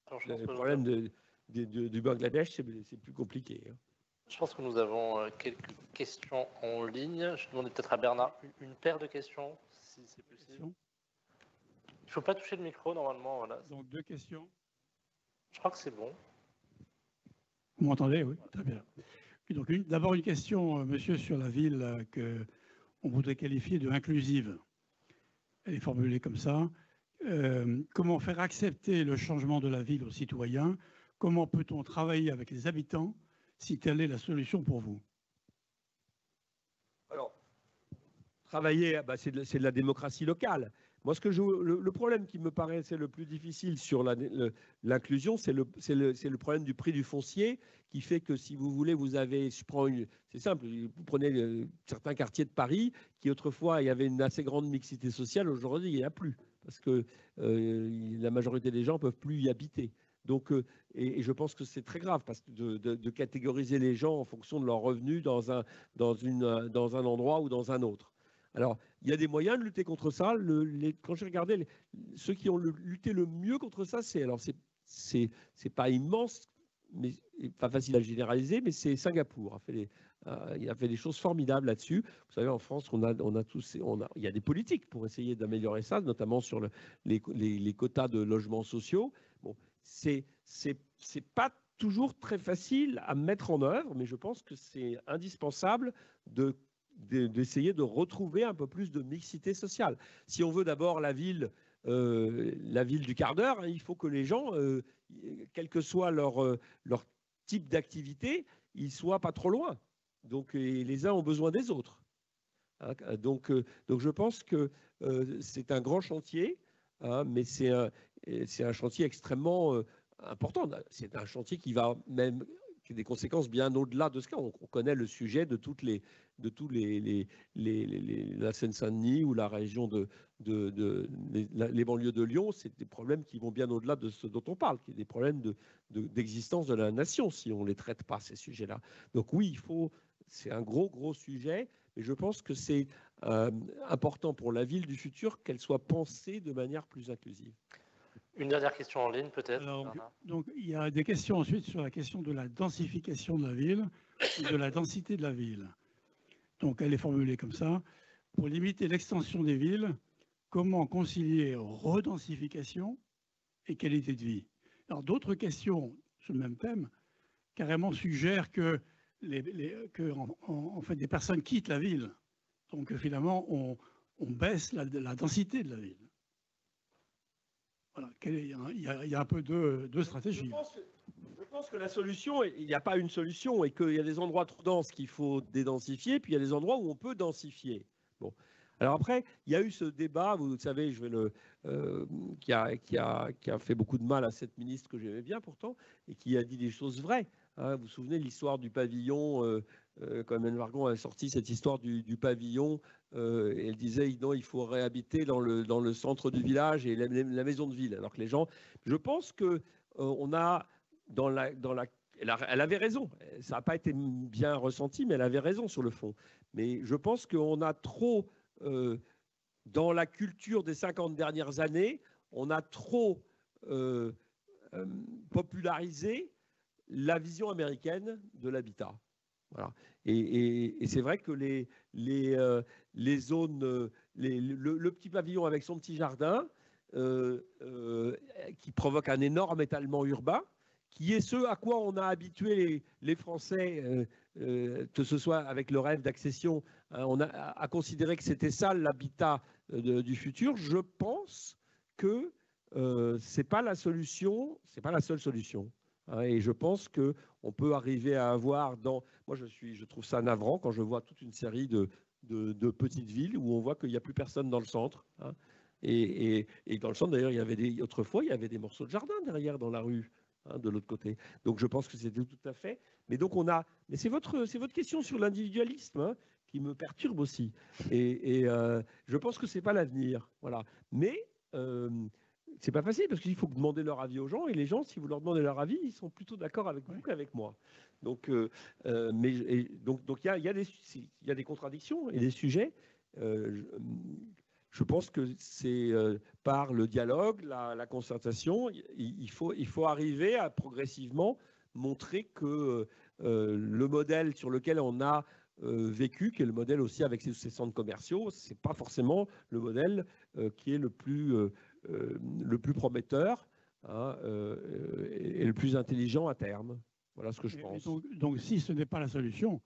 Alors, le problème du Bangladesh, c'est plus compliqué. Je pense que nous avons quelques questions en ligne. Je demandais peut-être à Bernard une paire de questions, si c'est possible. Il ne faut pas toucher le micro, normalement. Voilà. Donc, 2 questions. Je crois que c'est bon. Vous m'entendez? Oui, très bien. Donc, d'abord, une question, monsieur, sur la ville qu'on voudrait qualifier de inclusive. Elle est formulée comme ça. Comment faire accepter le changement de la ville aux citoyens? Comment peut-on travailler avec les habitants si telle est la solution pour vous? Alors, travailler, c'est de la démocratie locale. Moi, le problème qui me paraissait le plus difficile sur l'inclusion, c'est le problème du prix du foncier qui fait que, si vous voulez, c'est simple, vous prenez certains quartiers de Paris qui, autrefois, il y avait une assez grande mixité sociale, aujourd'hui, il n'y en a plus, parce que la majorité des gens ne peuvent plus y habiter. Donc, et je pense que c'est très grave parce que de catégoriser les gens en fonction de leurs revenus dans un endroit ou dans un autre. Alors, il y a des moyens de lutter contre ça. Quand j'ai regardé, ceux qui ont lutté le mieux contre ça, c'est pas immense, mais pas facile à généraliser, mais c'est Singapour. Il a fait des choses formidables là-dessus. Vous savez, en France, il y a des politiques pour essayer d'améliorer ça, notamment sur les quotas de logements sociaux. Bon, c'est pas toujours très facile à mettre en œuvre, mais je pense que c'est indispensable d'essayer de retrouver un peu plus de mixité sociale. Si on veut d'abord la ville du quart d'heure, il faut que les gens, quel que soit leur type d'activité, ils soient pas trop loin. Donc, et les uns ont besoin des autres. Hein. Donc, je pense que c'est un grand chantier, hein, mais c'est un chantier extrêmement important. C'est un chantier qui va même qui a des conséquences bien au-delà de ce cas. On connaît le sujet de tous la Seine-Saint-Denis ou la région les banlieues de Lyon. C'est des problèmes qui vont bien au-delà de ce dont on parle, qui est des problèmes d'existence de la nation si on ne les traite pas, ces sujets-là. Donc oui, c'est un gros sujet, mais je pense que c'est important pour la ville du futur qu'elle soit pensée de manière plus inclusive. Une dernière question en ligne, peut-être. Donc, il y a des questions ensuite sur la question de la densification de la ville et de la densité de la ville. Donc, elle est formulée comme ça. Pour limiter l'extension des villes, comment concilier redensification et qualité de vie? Alors, d'autres questions sur le même thème carrément suggèrent que, en fait, des personnes quittent la ville. Donc, finalement, on baisse la densité de la ville. Voilà, il y a un peu deux stratégies. Je pense que la solution, il n'y a pas une solution et qu'il y a des endroits trop denses qu'il faut dédensifier, puis il y a des endroits où on peut densifier. Bon. Alors après, il y a eu ce débat, vous savez, qui a fait beaucoup de mal à cette ministre que j'aimais bien pourtant, et qui a dit des choses vraies. Hein. Vous vous souvenez de l'histoire du pavillon, quand Emmanuel Vargon a sorti cette histoire du pavillon, et elle disait non, il faut réhabiter dans le centre du village et la maison de ville. Alors que les gens, je pense que on a elle avait raison. Ça n'a pas été bien ressenti, mais elle avait raison sur le fond. Mais je pense qu'on a trop, dans la culture des 50 dernières années, on a trop popularisé la vision américaine de l'habitat. Voilà. Et c'est vrai que les zones, le petit pavillon avec son petit jardin, qui provoque un énorme étalement urbain, qui est ce à quoi on a habitué les Français, que ce soit avec le rêve d'accession, on a considéré que c'était ça l'habitat du futur. Je pense que c'est pas la solution, c'est pas la seule solution. Et je pense qu'on peut arriver à avoir moi, je trouve ça navrant quand je vois toute une série de petites villes où on voit qu'il n'y a plus personne dans le centre. Hein. Et dans le centre, d'ailleurs, autrefois, il y avait des morceaux de jardin derrière dans la rue, hein, de l'autre côté. Donc, je pense que c'était tout à fait. Mais donc, mais c'est votre question sur l'individualisme, hein, qui me perturbe aussi. Et je pense que c'est pas l'avenir. Voilà. Mais c'est pas facile parce qu'il faut demander leur avis aux gens, et les gens, si vous leur demandez leur avis, ils sont plutôt d'accord avec vous qu'avec moi. Donc, il y a des contradictions et des sujets. Je pense que c'est par le dialogue, la concertation, il faut arriver à progressivement montrer que le modèle sur lequel on a vécu, qui est le modèle aussi avec ces centres commerciaux, c'est pas forcément le modèle qui est le plus prometteur, hein, et le plus intelligent à terme. Voilà ce que je pense. Donc, si ce n'est pas la solution,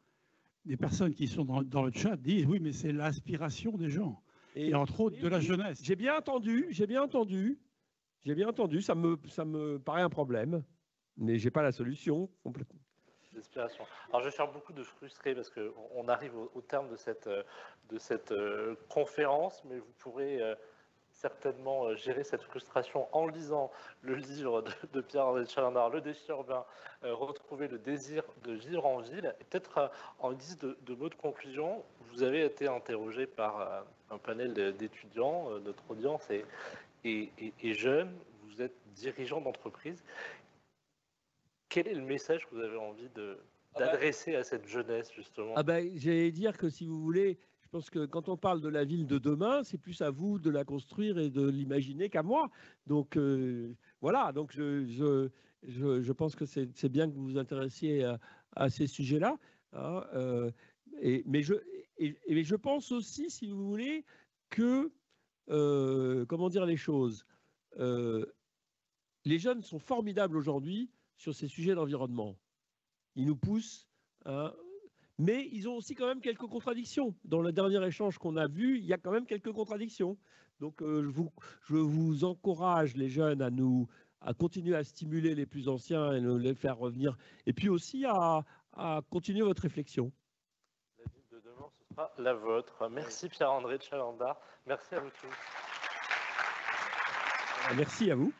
des personnes qui sont dans le chat disent oui, mais c'est l'aspiration des gens, et entre autres de la jeunesse. J'ai bien entendu, ça me paraît un problème, mais j'ai pas la solution complètement. D'inspiration. Alors, je vais faire beaucoup de frustrés parce qu'on arrive au terme de cette conférence, mais vous pourrez certainement gérer cette frustration en lisant le livre de Pierre-Henri Chalendar, Le défi urbain, retrouver le désir de vivre en ville. Et peut-être en guise de mot de conclusion, vous avez été interrogé par un panel d'étudiants, notre audience est jeune, vous êtes dirigeant d'entreprise. Quel est le message que vous avez envie d'adresser à cette jeunesse, justement? J'allais dire que, si vous voulez, je pense que quand on parle de la ville de demain, c'est plus à vous de la construire et de l'imaginer qu'à moi. Donc, voilà. Donc, je pense que c'est bien que vous vous intéressiez à ces sujets-là. Hein, mais je pense aussi, si vous voulez, que, comment dire les choses, les jeunes sont formidables aujourd'hui sur ces sujets d'environnement. Ils nous poussent, hein, mais ils ont aussi quand même quelques contradictions. Dans le dernier échange qu'on a vu, il y a quand même quelques contradictions. Donc, je vous encourage, les jeunes, à continuer à stimuler les plus anciens et les faire revenir. Et puis aussi à à continuer votre réflexion. La ville de demain, ce sera la vôtre. Merci Pierre-André Chalanda. Merci à vous tous. Merci à vous.